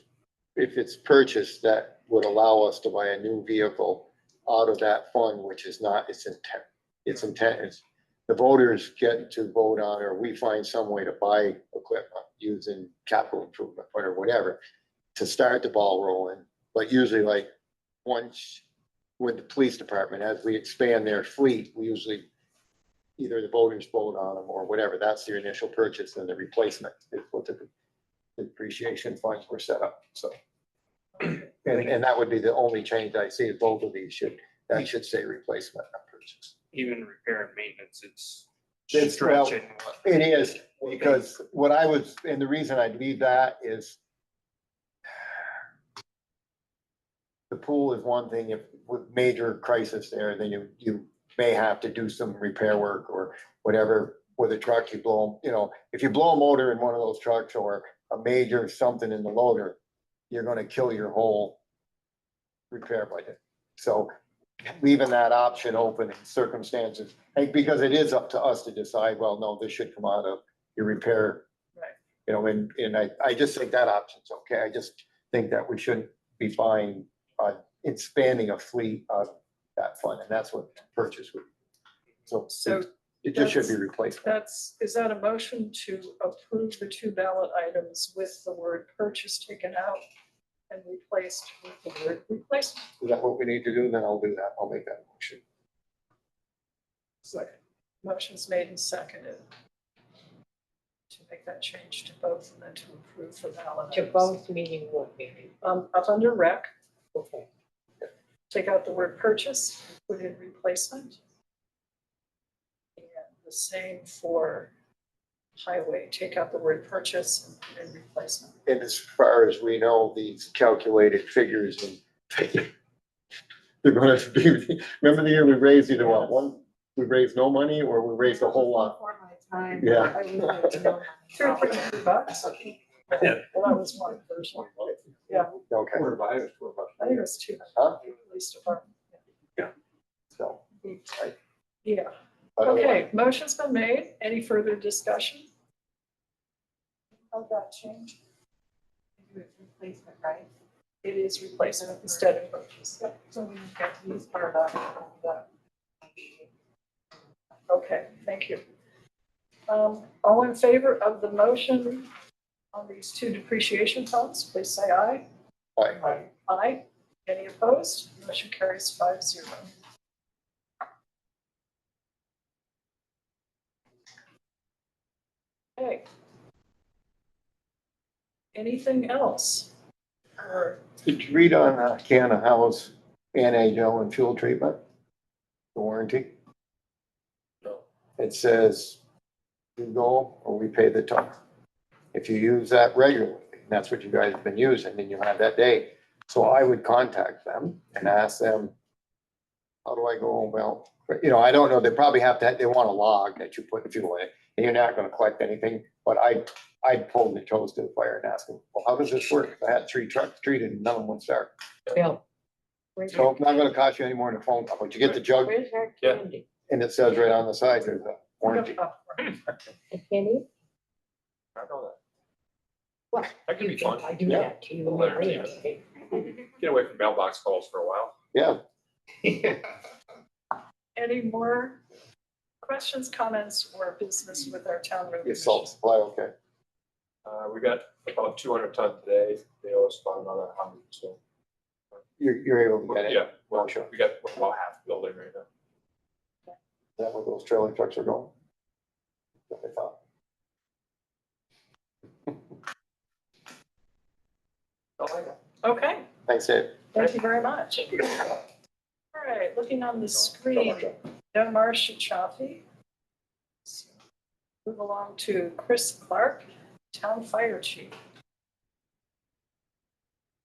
if it's purchased, that would allow us to buy a new vehicle out of that fund, which is not its intent is the voters get to vote on, or we find some way to buy equipment using capital improvement fund or whatever to start the ball rolling. But usually, like, once with the police department, as we expand their fleet, we usually either the voters vote on them or whatever. That's their initial purchase, and the replacement is what the depreciation funds were set up. So, and that would be the only change I see. Both of these should say replacement, not purchase. Even repair and maintenance, it's It's, well, stretching. it is, because what I was, and the reason I leave that is the pool is one thing. If with major crisis there, then you may have to do some repair work or whatever with a truck. You blow, if you blow a motor in one of those trucks or a major something in the loader, you're gonna kill your whole repair budget. So leaving that option open in circumstances, because it is up to us to decide, well, no, this should come out of your repair. Right. And I just think that option's okay. I just think that we shouldn't be buying, expanding a fleet of that fund, and that's what purchase would. So So It just should be replaced. is that a motion to approve the two ballot items with the word purchase taken out and replaced with the word replacement? Is that what we need to do? Then I'll do that. I'll make that motion. Second. Motion's made and seconded to make that change to both and then to approve the ballot To items. both meeting will be. Up under rec, Okay. take out the word purchase, put in replacement. And the same for highway, take out the word purchase and put in replacement. And as far as we know, these calculated figures and they're gonna be, remember the year we raised either what, we raised no money or we raised a whole lot? Yeah. $200 or $300. Yeah. Well, that was one version. Yeah, Okay, I think it was 200. Huh? Police department. so. Yeah, but okay, motion's been made. Any further discussion? How'd that change? Replacement, right? It is replacement instead of purchase. Yep. So we get to use part of that. Okay, thank you. All in favor of the motion on these two depreciation funds, please say aye. Aye. Aye. Any opposed? Motion carries 5-0. Okay. Anything else? Or, Did you read on can of house gel and fuel treatment? The warranty? No. It says you go or we pay the toll. If you use that regularly, and that's what you guys have been using, then you'll have that day. So I would contact them and ask them, how do I go about, I don't know, they probably have to, they want a log that you put the fuel in, and you're not gonna collect anything, but I'd pull the toes to the fire and ask them, well, how does this work? I had 3 trucks treated and none of them would start. Bill. So it's not gonna cost you any more than a phone call, but you get the jug Where's our Yeah. candy? and it says right on the side, there's a warranty. Kenny? I know that. Well, That could be fun. I do Yeah. that to you. Well, there it anyway. Get away from mailbox calls for a while. Yeah, any more questions, comments, or business with our town road? your salt supply, okay. We got about 200 ton today. They owe us about another 100, so. You're able to get it. Yeah, well, Oh, sure. we're about half the building right now. Is that where those trailer trucks are going? What they thought. Okay, Thanks, Dave. thank you very much. All right, looking on the screen, no Marcia Chioffi. Move along to Chris Clark, Town Fire Chief.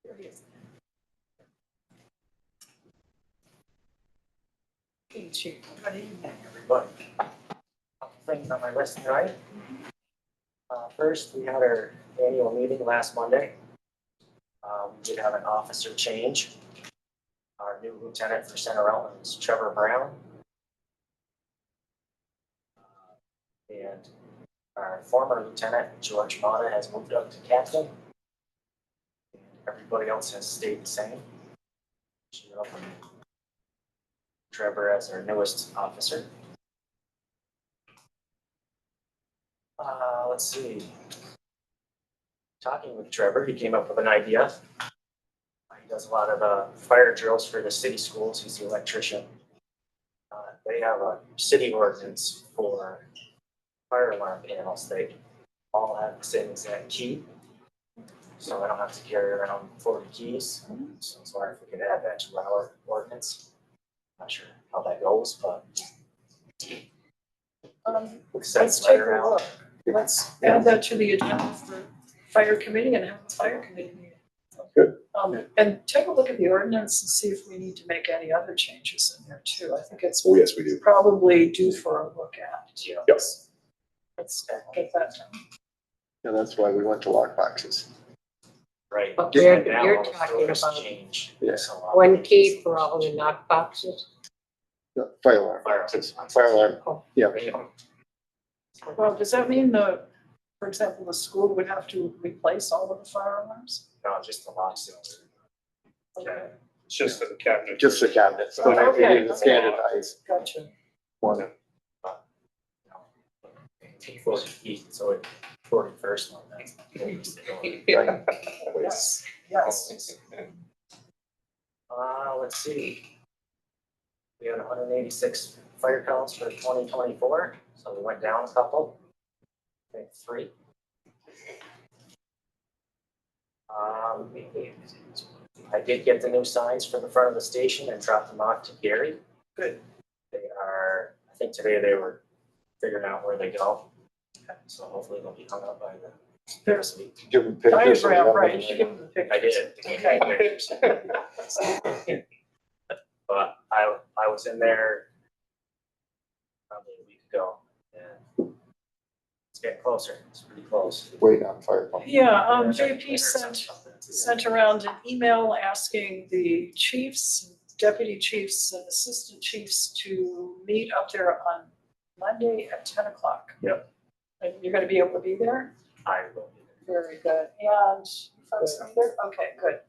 Here he is. Hey, Chief. Good evening, everybody. Couple things on my list tonight. First, we had our annual meeting last Monday. We did have an officer change. Our new lieutenant for Center Rutland is Trevor Brown. And our former lieutenant, George Mata, has moved up to captain. And everybody else has stayed the same. Trevor as our newest officer. Let's see. Talking with Trevor, he came up with an idea. He does a lot of fire drills for the city schools. He's the electrician. They have a city ordinance for fire alarm panels. They all have the same exact key. So I don't have to carry around 40 keys. So it's wondering if we could add that to our ordinance. Not sure how that goes, but. Let's take a look. Let's add that to the agenda for fire committee and have a fire committee meeting. Good. And take a look at the ordinance and see if we need to make any other changes in there too. I think it's Oh, yes, we do. probably due for a look at. Yes. Let's get that done. Yeah, that's why we went to lock boxes. Right. But And you're now all the talking doors about change. Yeah. So, One key for all the knock boxes? The Fire alarm. boxes. Fire alarm, yeah. Well, does that mean for example, the school would have to replace all of the fire alarms? No, just the lock system. Okay, It's just the cabinet. Just the cabinets. So Okay, it is a okay. standardized gotcha. one. before the heat, so it 41st one, that's. Yes, yes. Let's see. We had 186 fire calls for 2024, so we went down a couple. I think 3. I did get the new signs for the front of the station and dropped them off to Gary. Good. They are, I think today they were figuring out where they go. So hopefully they'll be hung up by the There's next week. Give them pictures. so we diagram, have right, them you should give them the pictures. I did. Okay. But I was in there probably a week ago and it's getting closer. It's pretty close. Wait on fire pump. Yeah, I JP heard sent something. around an email asking the chiefs, deputy chiefs and assistant chiefs to meet up there on Monday at 10 o'clock. Yep. And you're gonna be able to be there? I will be there. Very good. And you folks gonna be there? Okay, good.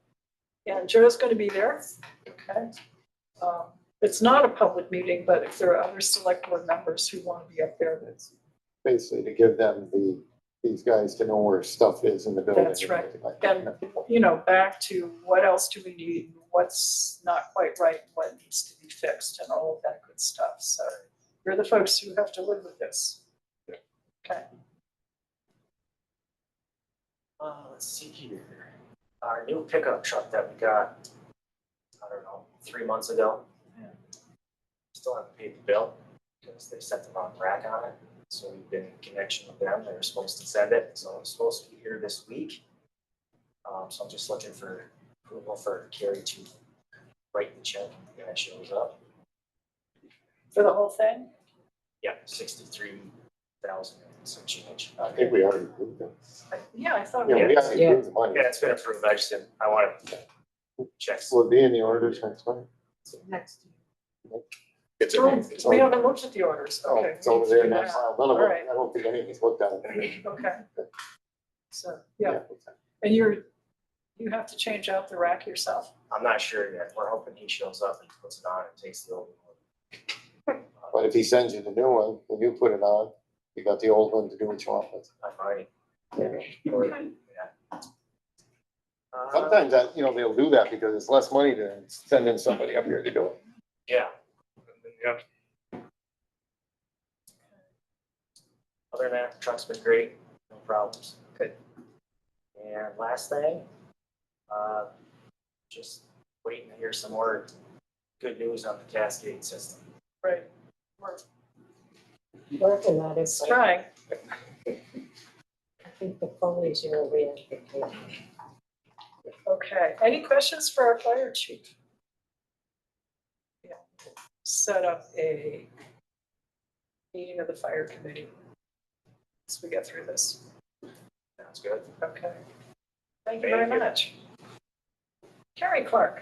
And Joe's gonna be there, okay? It's not a public meeting, but if there are other select board members who wanna be up there, that's, Basically to give them these guys to know where stuff is in the building. That's right. and everything like and, that. you know, back to what else do we need, what's not quite right, what needs to be fixed and all of that good stuff. So you're the folks who have to live with this. Okay. Let's see here. Our new pickup truck that we got, I don't know, 3 months ago. Yeah. Still haven't paid the bill because they set the wrong rack on it. So we've been in connection with them. They were supposed to send it, so it's supposed to be here this week. So I'm just looking for approval for Kari to write the check when it shows up. For the whole thing? Yeah, 63,000 and some change. I think we already approved them. Yeah, I thought. Yeah, we we- already approved the money. Yeah, it's been approved. I just didn't, I want to check. Will it be in the orders next month? Next. It's We haven't looked at the orders, Oh, okay. it's over there in that file. None of All it, right. I don't think anything's looked at it. Okay. So, yeah, and you have to change out the rack yourself? I'm not sure yet. We're hoping he shows up and puts it on and takes the old one. But if he sends you the new one, and you put it on, you got the old one to do what you want with. I might. Okay. Sometimes that, they'll do that because it's less money than sending somebody up here to do it. Yeah. Yeah. Other than that, the truck's been great, no problems. Good. And last thing, just waiting to hear some more good news on the cascade system. Right. We're Working on it, but trying. I think the Foley's are aware. Okay, any questions for our fire chief? Yeah, set up a meeting of the fire committee as we get through this. Sounds good. Okay. Thank you very much. Kari Clark,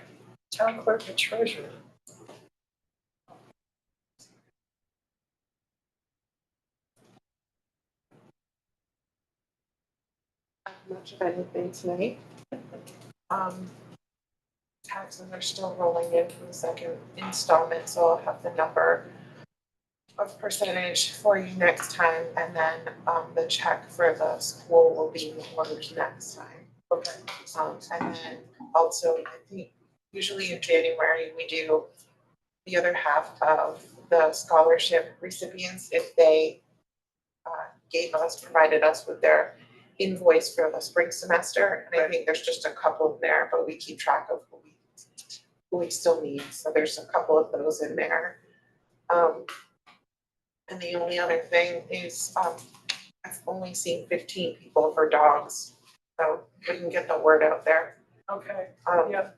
town clerk and treasurer. Not much of anything tonight. Taxes are still rolling in from the second installment, so I'll have the number of percentage for you next time, and then, the check for the school will be ordered next time. Okay. And then also, I think usually in January, we do the other half of the scholarship recipients if they provided us with their invoice for the spring semester. And I think there's just a couple in there, but we keep track of who we still need. So there's a couple of those in there. And the only other thing is, I've only seen 15 people for dogs. So we can get the word out there. Okay, Yeah.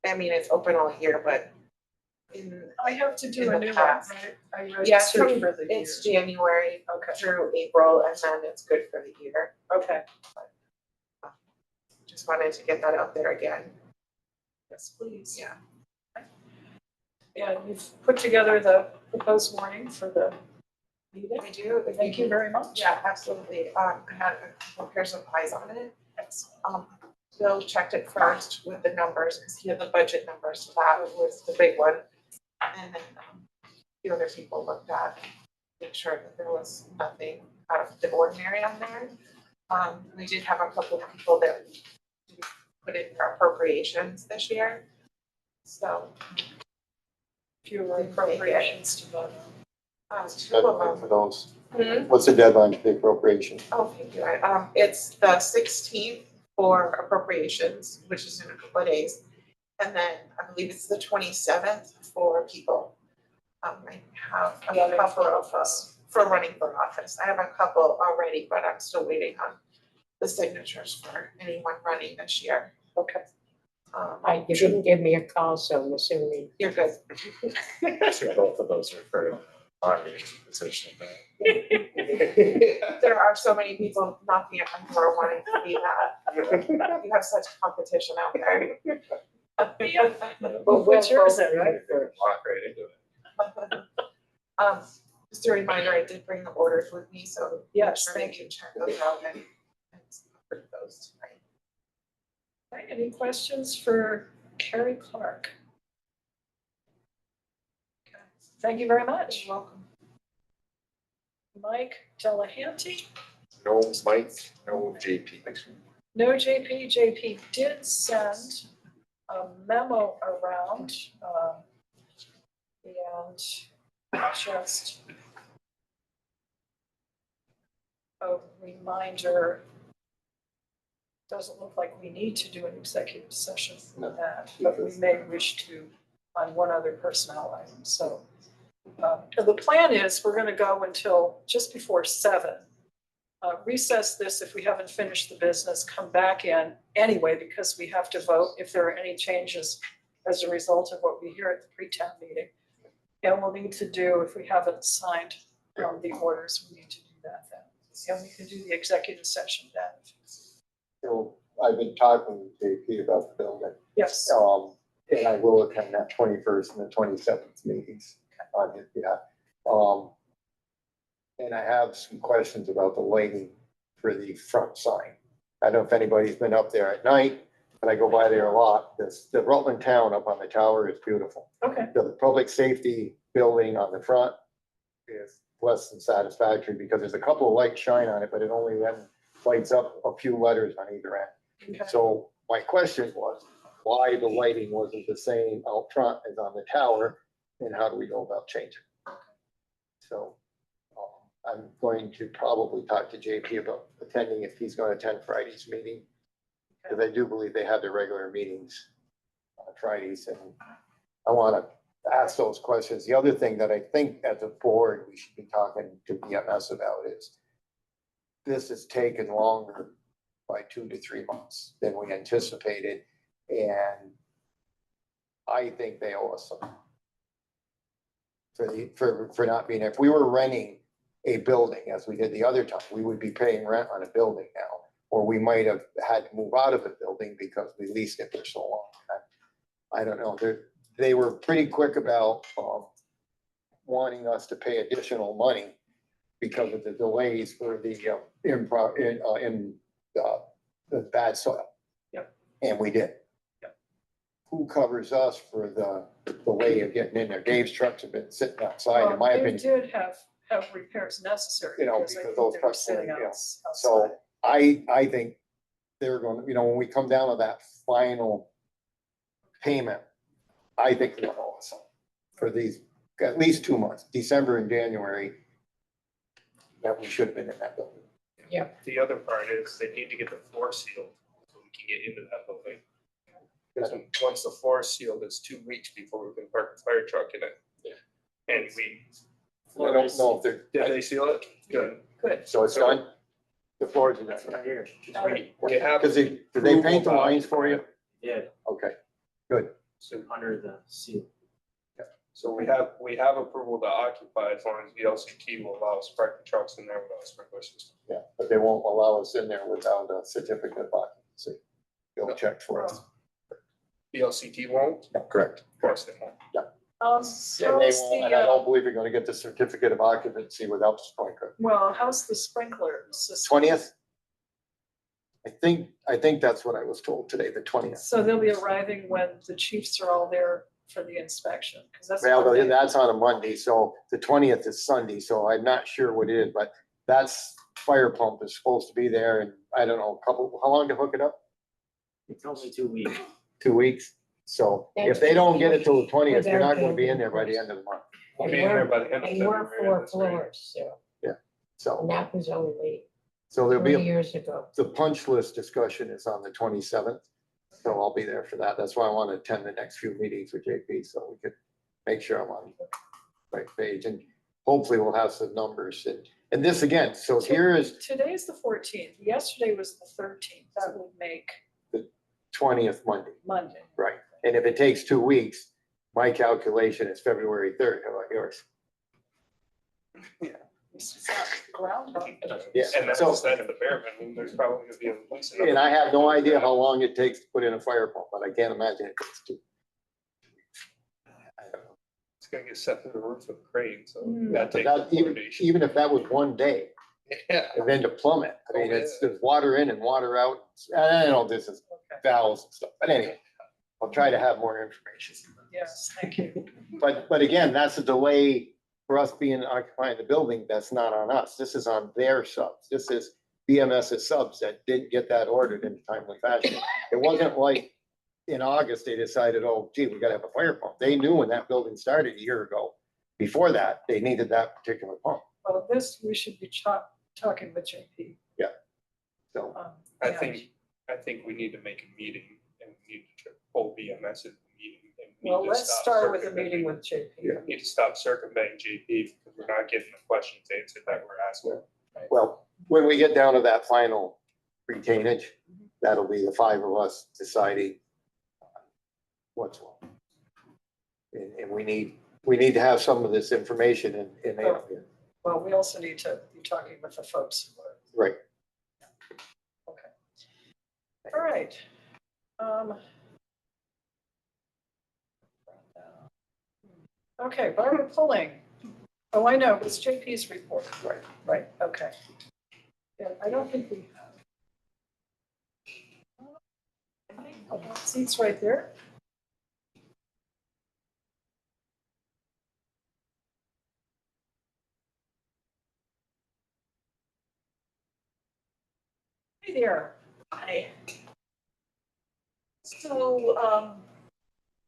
I mean, it's open all year, but I have to do In a the new one, past. right? I yeah, registered for the year. it's January Okay, through April, and then it's good for the year. okay, Just wanted to get that out there again. yes, please. Yeah. And you've put together the proposed warning for the meeting. I do. if Thank you very much. Yeah, absolutely. I had a couple pairs of eyes on it. Bill checked it first with the numbers, because he had the budget numbers, so that was the big one. And then the other people looked at, make sure that there was nothing out of the ordinary on there. We did have a couple of people that put in their appropriations this year. So, Fewer appropriations to vote on. two of Deadline them. for those. Hmm? What's the deadline for the appropriation? Oh, thank you. It's the 16th for appropriations, which is in a couple of days. And then I believe it's the 27th for people. I have a couple of us for running for office. I have a couple already, but I'm still waiting on the signatures for anyone running this year. Okay. You didn't give me a call, so I'm assuming. You're good. Actually, both of those are for auditing position. There are so many people knocking at my door wanting to be that. You have such competition out there. Well, what's yours then, right? Walk right into it. Just a reminder, I did bring the orders with me, so. Yes, make sure thank you can check those out and bring those tonight. Okay, any questions for Kari Clark? Okay, thank you very much. You're welcome. Mike Delehanty? No Mike, no JP. No JP. JP did send a memo around, and just a reminder, doesn't look like we need to do an executive session for that, but we may wish to on one other personnel item. So the plan is we're going to go until just before 7. Recess this if we haven't finished the business, come back in anyway, because we have to vote if there are any changes as a result of what we hear at the pre-town meeting. And we'll need to do, if we haven't signed the orders, we need to do that then. And we can do the executive session then. So I've been talking to JP about the building. Yes. And I will attend that 21st and the 27th meetings on his behalf. And I have some questions about the lighting for the front sign. I don't know if anybody's been up there at night, but I go by there a lot. The Rutland town up on the tower is beautiful. Okay. The public safety building on the front is less than satisfactory because there's a couple of lights shine on it, but it only then lights up a few letters on either end. Okay. So my question was, why the lighting wasn't the same out front as on the tower, and how do we go about changing? So I'm going to probably talk to JP about attending, if he's going to attend Friday's meeting, because I do believe they have their regular meetings on Fridays, and I want to ask those questions. The other thing that I think as a board we should be talking to BMS about is this has taken longer by 2 to 3 months than we anticipated, and I think they owe us some for not being, if we were renting a building as we did the other time, we would be paying rent on a building now, or we might have had to move out of the building because we leased it for so long. I don't know, they were pretty quick about wanting us to pay additional money because of the delays for the the bad soil. Yep. And we did. Yep. Who covers us for the delay of getting in there? Dave's trucks have been sitting outside, in my They opinion. did have repairs necessary. You know, I because think those they were trucks sitting were, you know, outside. So I think they're going to, when we come down to that final payment, I think they're all us for these, at least 2 months, December and January, that we should have been in that building. The other part is they need to get the floor sealed so we can get into that building. Because once the floor is sealed, it's 2 weeks before we can park the fire truck in it. And we, I don't know if they're, Did they seal it? Good. Good. so it's done? The floors are done. Right here. We have. Because did they paint the lines for you? Yeah, Okay, good. so under the seal. So we have approval to occupy as long as the LCT will allow us to park the trucks in there without a sprinkler system. Yeah, but they won't allow us in there without a certificate of occupancy. They'll check for us. The LCT won't? Yeah, correct. Of course they won't. And So they is won't, and I the, don't believe you're gonna get the certificate of occupancy without the sprinkler. well, how's the sprinkler system? 20th? I think that's what I was told today, the 20th. So they'll be arriving when the chiefs are all there for the inspection, because that's. Well, one day. that's on a Monday, so the 20th is Sunday, so I'm not sure what it is, but that's fire pump is supposed to be there in, I don't know, how long to hook it up? It's only 2 weeks. 2 weeks? So if they don't get it till the 20th, you're not gonna be in there by the end of the month. We'll be in there by the end of And we're February. 4 that's right. floors, so, and So, that was only so there'll be 3 a years ago. the punch list discussion is on the 27th. So I'll be there for that. That's why I want to attend the next few meetings with JP, so we could make sure I'm on the right page, and hopefully we'll have some numbers. And this again, so here is Today's the 14th. Yesterday was the 13th. That would make 20th Monday, Monday. right? And if it takes 2 weeks, my calculation is February 3rd. How about yours? It's not Groundhog Day. Yeah, And that's so, instead of the bare minimum, there's probably gonna be at least another. and I have no idea how long it takes to put in a fire pump, but I can't imagine it takes 2. I don't know. It's gonna get set to the roof with a crane, so Mm. that But takes that, coordination. even if that was one day, Yeah. and then to plumb it, I mean, it's, there's water in and water out. I don't know, this is Okay. valves and stuff, but anyway, I'll try to have more information. Yes, thank you. But again, that's a delay for us being occupying the building. That's not on us. This is on their subs. This is BMS's subs that didn't get that ordered in a timely fashion. It wasn't like in August, they decided, oh gee, we gotta have a fire pump. They knew when that building started a year ago. Before that, they needed that particular pump. Well, this, we should be talking with JP. So, I and- think we need to make a meeting and we need to pull BMS in the meeting. And we need Well, to let's stop start with a circumventing- meeting with JP. Yeah. We need to stop circumventing JP because we're not getting the questions answered that we're asking. well, when we get down to that final retainage, that'll be the 5 of us deciding what's what. And we need to have some of this information in there. Well, we also need to be talking with the folks who are. Right. Okay. All right. Okay, Barbara Pulling. Oh, I know, it's JP's report. Right, okay. Yeah, I don't think we have. Seats right there. Hey there. Hi. So,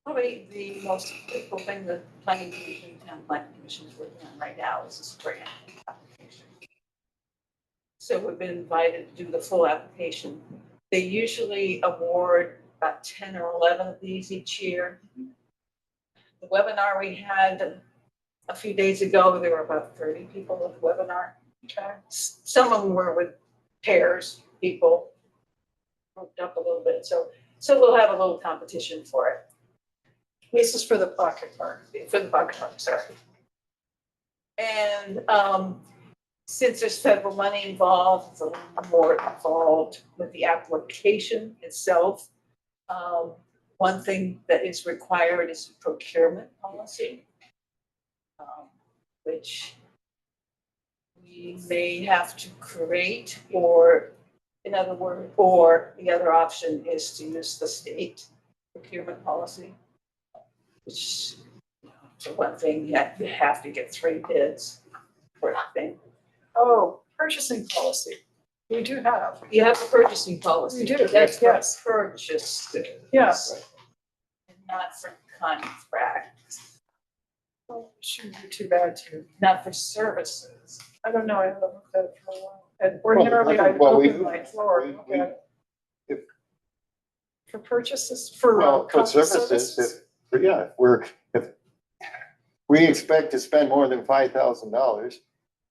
probably the most critical thing the planning commission, town planning commission is working on right now is this grant application. So we've been invited to do the full application. They usually award about 10 or 11 of these each year. The webinar we had a few days ago, there were about 30 people at the webinar. Okay. Some of them were with pairs, people grouped up a little bit, so we'll have a little competition for it, This is for the pocket park. for the bucket park, sorry. And since there's federal money involved, it's a little more involved with the application itself. One thing that is required is a procurement policy, which we may have to create, or in other words, or the other option is to use the state procurement policy, which, for one thing, you have to get 3 bids for a thing. Oh, purchasing policy. We do have. You have a purchasing policy. We do, That's for yes. purchases. Yes. And not for contracts, Well, shouldn't be too bad to. not for services. I don't know, I haven't looked at it for a while. And ordinarily, I Well, we- open my drawer. and look we- at it. if- For purchases, for. Well, for services, if we expect to spend more than $5,000,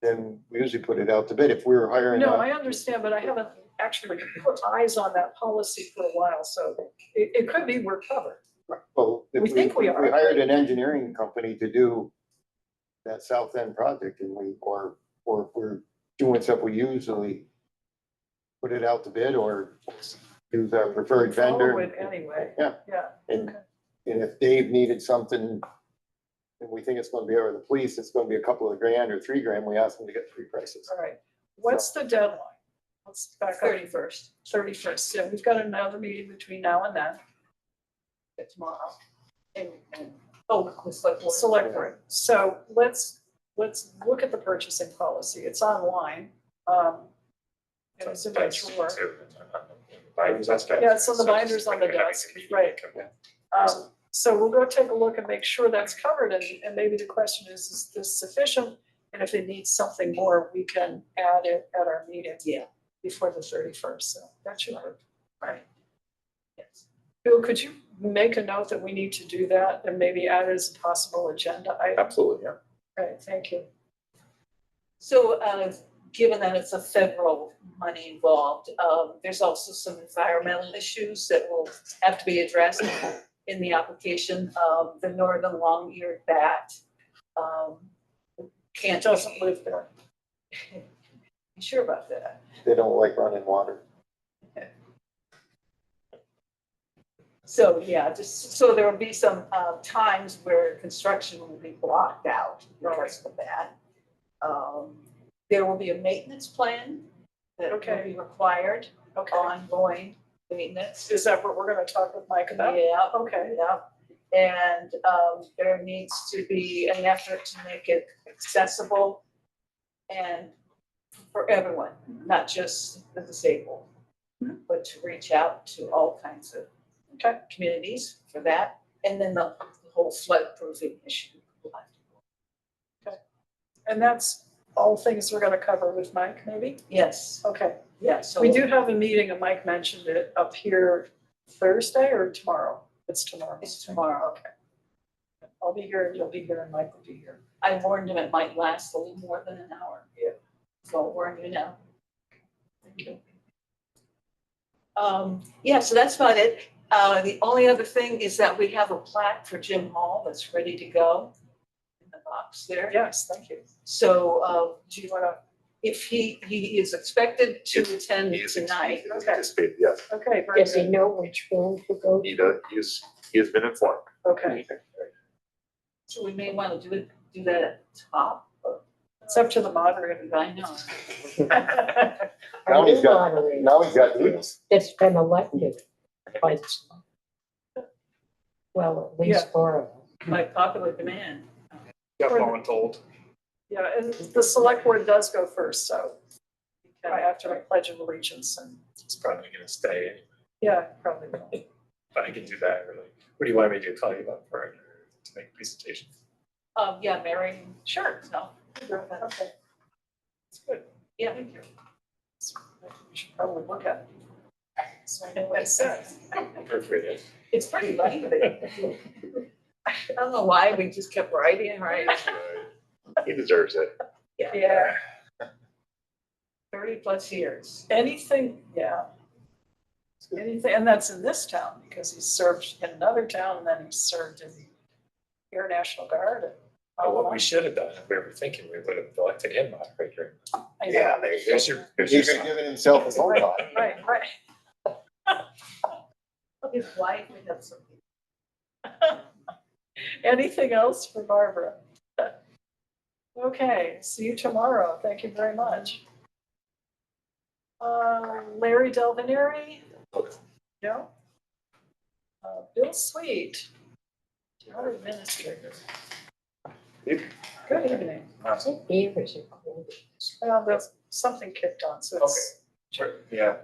then we usually put it out to bid. If we were hiring. No, a- I understand, but I haven't actually put eyes on that policy for a while, so it could be we're covered. Well, if We think we are. We hired an engineering company to do that South End project and or if we're doing stuff, we usually put it out to bid or use our preferred vendor. Follow it anyway. Yeah. Yeah. And, Okay. and if Dave needed something and we think it's gonna be over the police, it's gonna be a couple of grand or $3,000, we ask them to get 3 prices. All right. What's the deadline? Let's back up. 31st. 31st. So we've got another meeting between now and then. Tomorrow. And The select board. select board. So let's look at the purchasing policy. It's online. It was in my drawer. Binders, that's good. Yeah, it's on the So binders just on the like having a desk, meeting, right. come in. So we'll go take a look and make sure that's covered, and maybe the question is this sufficient? And if it needs something more, we can add it at our meeting. Yeah. Before the 31st, so that should work. Right. Yes. Bill, could you make a note that we need to do that and maybe add it as a possible agenda item? Absolutely, yeah. Right, thank you. So, given that it's a federal money involved, there's also some environmental issues that will have to be addressed in the application. The northern long-eared bat, can't. Doesn't live there. You sure about that? They don't like running water. So, yeah, just, so there will be some, times where construction will be blocked out because of that. There will be a maintenance plan that will Okay. be required, Okay, ongoing maintenance. is that what we're gonna talk with Mike about? Yeah, Okay, yeah. And, there needs to be an effort to make it accessible and for everyone, not just the disabled, but to reach out to all kinds of okay, communities for that. And then the whole flood proofing issue. and that's all things we're gonna cover with Mike, maybe? Yes, Okay, yeah, so. we do have a meeting, and Mike mentioned it up here Thursday or tomorrow? It's tomorrow. It's tomorrow. Okay. I'll be here, and you'll be here, and Mike will be here. I warned him it might last a little more than an hour. Yeah. So I'll warn you now. Yeah, so that's about it. The only other thing is that we have a plaque for Jim Hall that's ready to go in the box there. Yes, thank you. So, Do you wanna, if he is expected to attend He is tonight. anticipated, yes. okay, very Does he good. know which room to go to? He has been informed. Okay, So we may want to do that at the top. it's up to the moderator. I know. Now he's got, Moderator now he's got Dumas. that's been elected by, well, at least Yeah. four of them. By popular demand. Got voluntold. Yeah, and the select board does go first, so I have to pledge of allegiance, and, He's probably gonna stay anyway, yeah, probably will. but I can do that really. What do you want me to call you up for to make a presentation? Yeah, Mary. Sure. No. Okay. It's good. Yeah. Thank you. We should probably look at it. So I know what it says. Appropriate. It's pretty lengthy. I don't know why, we just kept writing and writing. He deserves it. Yeah, 30+ years. anything, yeah. Anything, and that's in this town, because he served in another town, and then he served in the Air National Guard. And Oh, what we should have done, we were thinking we would have elected him moderator. I know. There's your He's sign. given himself his own thought. Right, right. His wife would have something. Anything else for Barbara? Okay, see you tomorrow. Thank you very much. Larry Delvenary? No? Bill Sweet? Town Administrator. Good evening. Is it beer or is it cold? Well, there's something kicked on, so it's, Sure, yeah.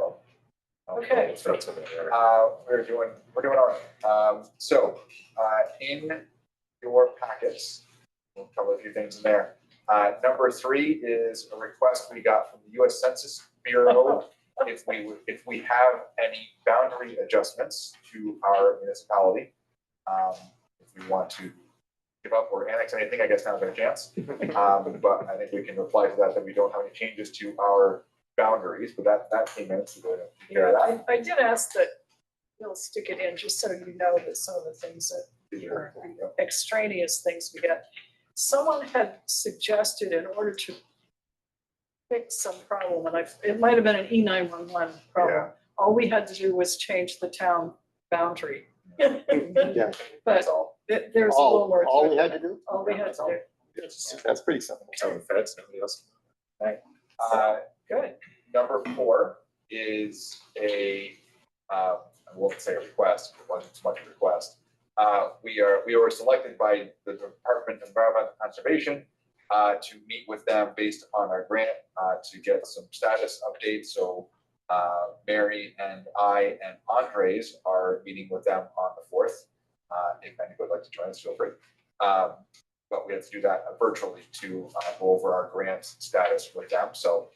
Okay. We're doing all right. In your packets, we'll cover a few things in there. Number 3 is a request we got from the US Census Bureau. If we have any boundary adjustments to our municipality, if we want to give up or annex anything, I guess now's our chance. But I think we can reply to that we don't have any changes to our boundaries, but that came in, so we're gonna take care of that. I did ask that Bill stick it in, just so you know that some of the things that are extraneous things we get. Someone had suggested in order to fix some problem, and it might have been an E911 problem. All we had to do was change the town boundary. Yeah. But there's a little more. All to we it. had to do? All we had to do. That's pretty simple. Tell the feds, nobody else. Good. Number 4 is I won't say a request, it wasn't so much a request. We were selected by the Department of Environmental Conservation to meet with them based upon our grant, to get some status updates. So Mary and I and Andres are meeting with them on the 4th. If anybody would like to join us, feel free. But we have to do that virtually to go over our grant status with them. So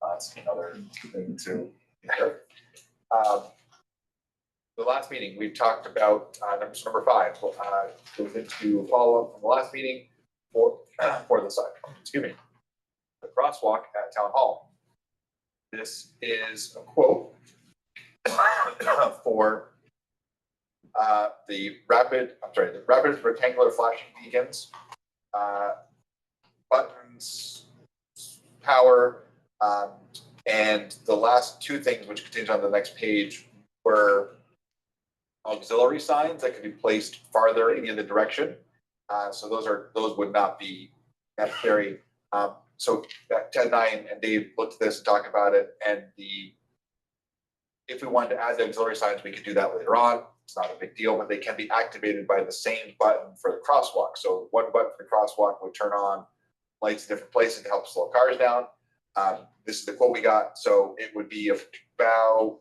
that's another thing to hear. The last meeting, we've talked about number 5. Goes into follow up from the last meeting for the side. Excuse me. The crosswalk at Town Hall. This is a quote for the rapid rectangular flashing beacons, buttons, power, and the last 2 things, which continues on the next page, were auxiliary signs that could be placed farther in the direction. So those would not be necessary. So Ted and I and Dave looked at this and talked about it, and if we wanted to add the auxiliary signs, we could do that later on. It's not a big deal, but they can be activated by the same button for the crosswalk. So one button for the crosswalk would turn on lights in different places to help slow cars down. This is the quote we got. So it would be about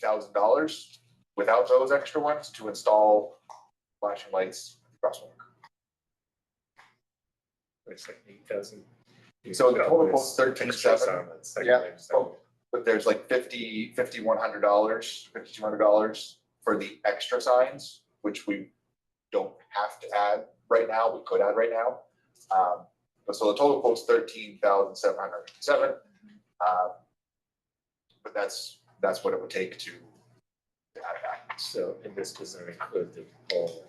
$8,000 without those extra ones to install flashing lights crosswalk. It's like 8,000. So the total cost $13,700. Yeah. But there's like $5,100, $5,200 for the extra signs, which we don't have to add right now. We could add right now. But so the total quote's $13,707. But that's what it would take to add that. So, and this doesn't include the pole.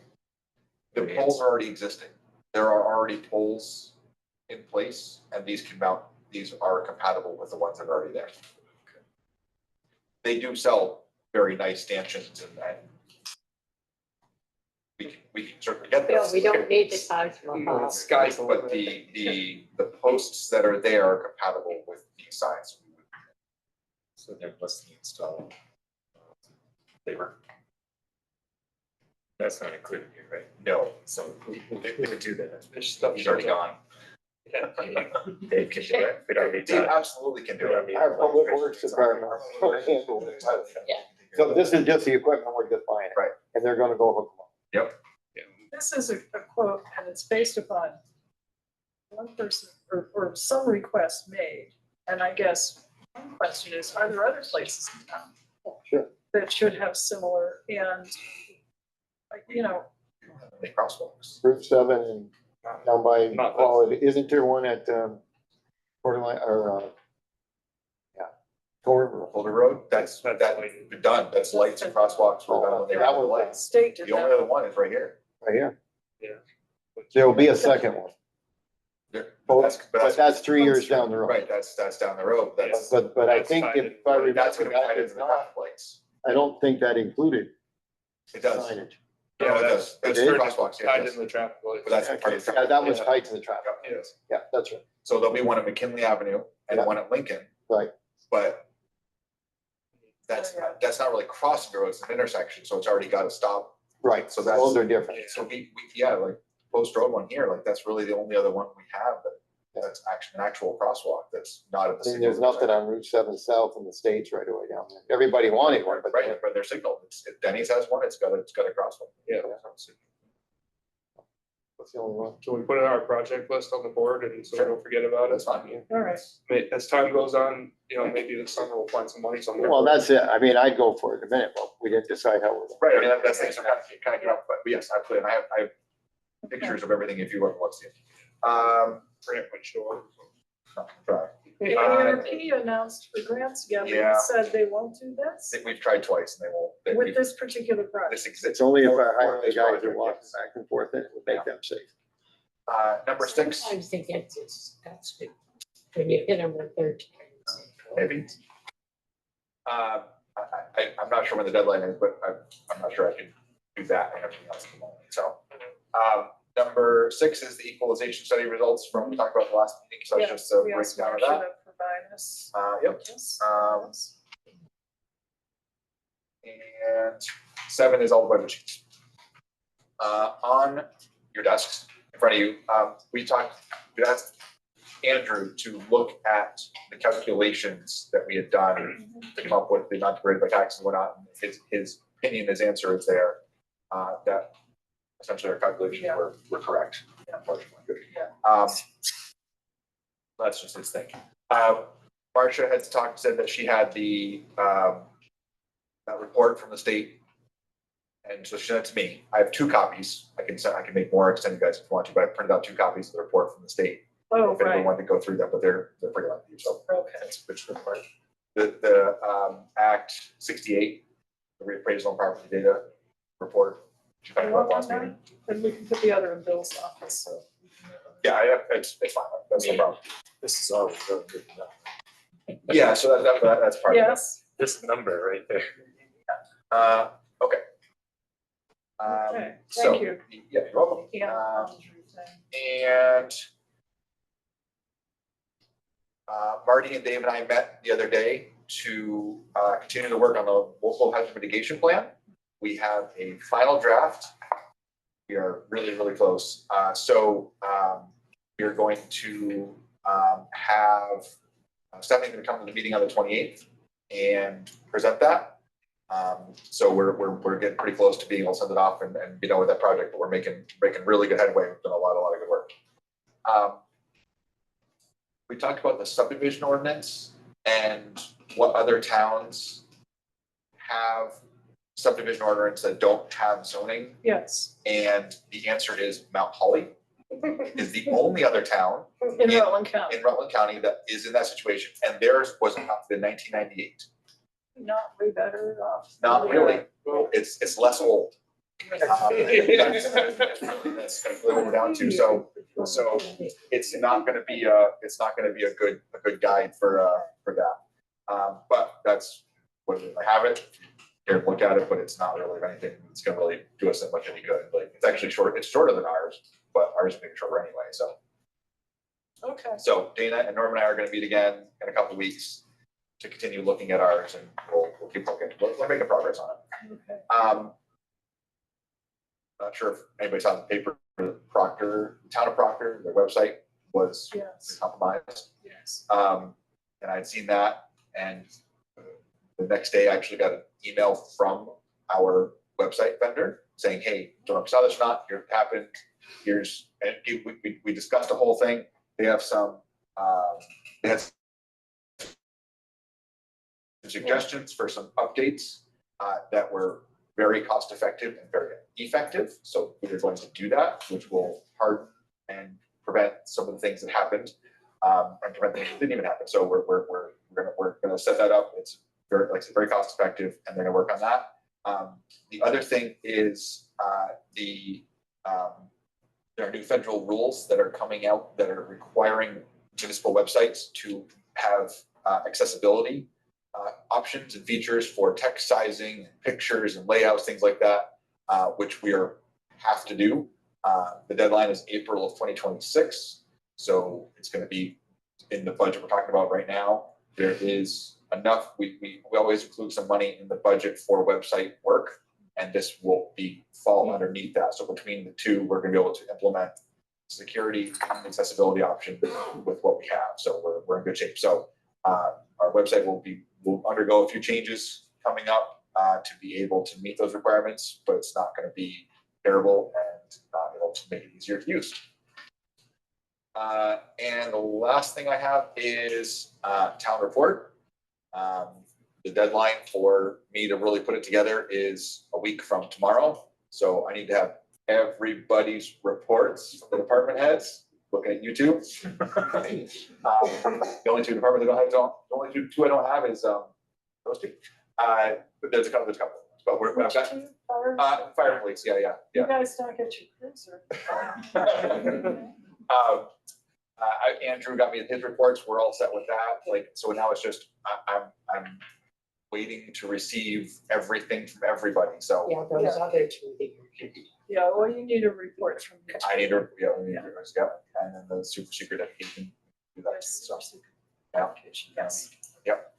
The poles are already existing. There are already poles in place, and these are compatible with the ones that are already there. They do sell very nice stanchions, and we can certainly get Bill, this. we don't need the Taj Mahal. Skies, but the posts that are there are compatible with these signs. So they're less than installed. Labor. That's not included here, right? No, So we would do that. There's stuff. he's already gone. Yeah. They can do it. We don't need They to. absolutely can do it. Our public works department will handle it. So this is just the equipment we're just buying. Right. And they're gonna go hook them up. Yep. This is a quote, and it's based upon one person or some request made. And I guess one question is, are there other places in town Sure. that should have similar, and, The crosswalks. Route 7 and down by Not- Quality, isn't there one at, Borderline, or, Torrent? Boulder Road, that's That's done. That's lights and crosswalks. We're done when they That have the was- lights. state did The only that. other one is right here. Right here. Yeah. There'll be a second one, There- but that's 3 years down the road. Right, that's down the road. That's, But I That's think tied if I remember, that's gonna be tied that into is the not, traffic lights. I don't think that included It does. signage. No, it does. That's It for is? crosswalks, yeah, it Tied does. in the traffic lights. But that's part Okay, of the yeah, that was Yeah. tied to the traffic. Yes. Yeah, that's right. So there'll be one at McKinley Avenue and Yeah. one at Lincoln. Right. But that's not really crossing the road, it's an intersection, so it's already got to stop. Right, So so that's- those are different. So like Post Road one here, like that's really the only other one we have that's actually an actual crosswalk that's not at the. I mean, there's signal nothing on Route 7 South in the States right away down there. Everybody wanted one, but Right, but they're signaled. Denny's has one, it's got a crosswalk. Yeah. that's the only one. Can we put it on our project list on the board and so we don't forget about it? That's fine. All right. As time goes on, maybe this summer we'll find some money somewhere. Well, that's it. I mean, I'd go for it in a minute, but we didn't decide how we're. Right, I mean, that's things are kind of get up, but yes, absolutely, and I have pictures of everything if you want to see it. Grant might show up. Try. The ARP announced the grants again, they Yeah. said they won't do this We've tried twice and they won't. with this particular project. This exists. It's only if our For highway this guys are project, walking yes. back and forth, and it would make them safe. Number 6, Sometimes they get disgusted when you hit them with 13. maybe. I'm not sure when the deadline is, but I'm not sure I can do that. I have anything else at the moment, so. Number 6 is the equalization study results from, we talked about the last meeting, so it's Yeah, just a we asked breakdown of Marcia that. to provide us. Yep. Yes. And 7 is all the budget sheets. On your desks in front of you, we asked Andrew to look at the calculations that we had done to come up with the not graded by taxes and whatnot. His opinion, his answer is there, that essentially our calculations were correct, unfortunately. That's just his thing. Marcia had said that she had that report from the state. And so she sent it to me. I have 2 copies. I can make more, send you guys if you want to, but I printed out 2 copies of the report from the state. Oh, If anyone right. wanted to go through them, but they're pretty lengthy, so. Okay. That's which report. The Act 68, the reappraisal and property data report. Which you kind of last meeting. And we can put the other in Bill's office, so. Yeah, it's fine. That's no problem. This is all really good enough. Yeah, so that's part of it. Yes. This number right there. Okay. Okay, So, thank you. yeah, you're welcome. Yeah. And Marty and Dave and I met the other day to continue to work on the local hazard mitigation plan. We have a final draft. We are really, really close. We are going to have Stephanie's going to come to the meeting on the 28th and present that. So we're getting pretty close to being able to send it off and be done with that project, but we're making really good headway. We've done a lot of good work. We talked about the subdivision ordinance and what other towns have subdivision ordinance that don't have zoning. Yes, And the answer is Mount Holly is the only other town in Rutland County. in Rutland County that is in that situation, and theirs was adopted in 1998. Not way better off. Not really. It's less old. That's what we're down to. So it's not going to be a good guide for that. But that's what it is. I have it. Here, look at it, but it's not really anything that's going to really do us that much any good. Like it's actually short. It's shorter than ours, but ours is being shorter anyway. So. Okay. So Dana and Norm and I are going to meet again in a couple of weeks to continue looking at ours, and we'll keep looking. We're making progress on it. Okay. Not sure if anybody saw the paper. Proctor, town of Proctor, their website was Yes. compromised. Yes. And I'd seen that, and the next day I actually got an email from our website vendor saying, "Hey, don't know if you saw this or not. Here it happened. Here's," and we discussed the whole thing. They have some, they had some suggestions for some updates that were very cost effective and very effective. So we're going to do that, which will harden and prevent some of the things that happened, and prevent things that didn't even happen. So we're gonna set that up. It's very, like I said, very cost effective, and they're gonna work on that. The other thing is there are new federal rules that are coming out that are requiring municipal websites to have accessibility options and features for text sizing, pictures and layouts, things like that, which we have to do. The deadline is April of 2026. So it's going to be in the budget we're talking about right now. There is enough, we always include some money in the budget for website work, and this will fall underneath that. So between the two, we're going to be able to implement security and accessibility option with what we have. So we're in good shape. So our website will undergo a few changes coming up to be able to meet those requirements, but it's not going to be terrible, and it'll make it easier to use. And the last thing I have is town report. The deadline for me to really put it together is a week from tomorrow. So I need to have everybody's reports from the department heads. Looking at you two. The only two departments I don't have, the only two I don't have is those two. But there's a couple. But I've got fire and police. Yeah. You guys don't get your cruiser. Andrew got me his reports. We're all set with that. So now it's just I'm waiting to receive everything from everybody. So Yeah, those other two. Yeah, well, you need a report from. I need to, we need to, and then the super secret application. Do that too, so. Yes. Yep.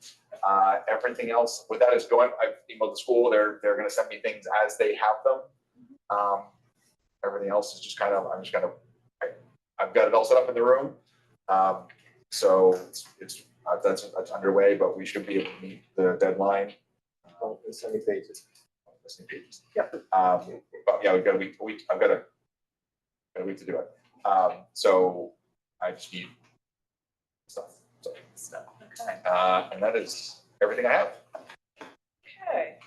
Everything else with that is going. I've emailed the school. They're going to send me things as they have them. Everything else is just I'm just kind of I've got it all set up in the room. So that's underway, but we should be able to meet the deadline. Oh, it's any pages. Listening pages. Yep. But yeah, we've got a week, I've got a week to do it. So I just need stuff, so, Okay. and that is everything I have. Okay.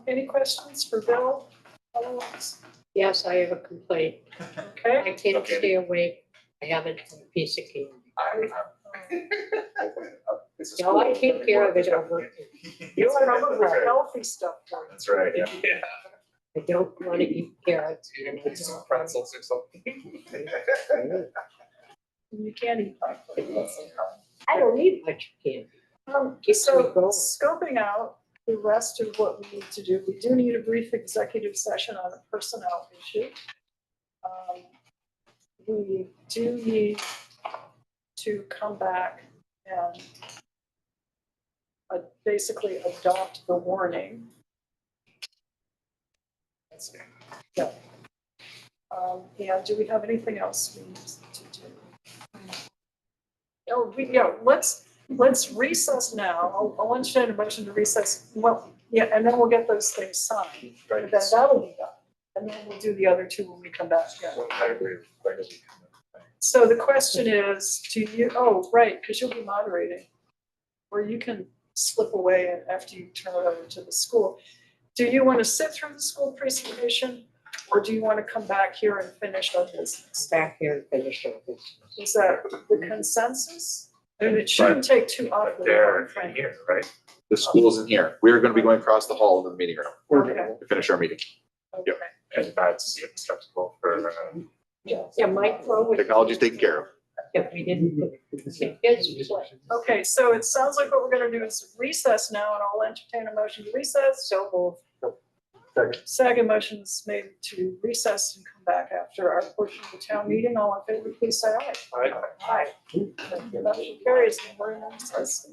Any questions for Bill? Otherwise, Yes, I have a complaint. okay. I can't Okay. stay awake. I haven't had a piece of candy. This is No, cool. I take care of it over. You are some of the healthy stuff. for you. That's right, yeah. I don't want to eat carrots. Some pretzels or something. You can't eat popcorn. I don't need much candy. Keeps me So going. scoping out the rest of what we need to do, we do need a brief executive session on a personnel issue. We do need to come back and basically adopt the warning. Yeah. And do we have anything else we need to do? Oh, let's recess now. I'll entertain a motion to recess. Well, yeah, and then we'll get those things signed. And then that'll be done. And then we'll do the other two when we come back. Yeah. I agree. So the question is, right, because you'll be moderating, or you can slip away after you turn it over to the school. Do you want to sit through the school presentation, or do you want to come back here and finish our business? Back here and finish our business. Is that the consensus? And it shouldn't take too awfully long, They're in frankly. here, right? The school's in here. We're gonna be going across the hall to the meeting room Okay. to finish our meeting. Okay. And that's acceptable for, Yeah, Mike Rowe. Technology's taken care of. If we didn't. It's Okay, so it sounds like what we're gonna do is recess now, and I'll entertain a motion to recess. so moved. Second motion is made to recess and come back after our portion of the town meeting. All in favor, please say aye. Aye. Motion carries, and we're in recess.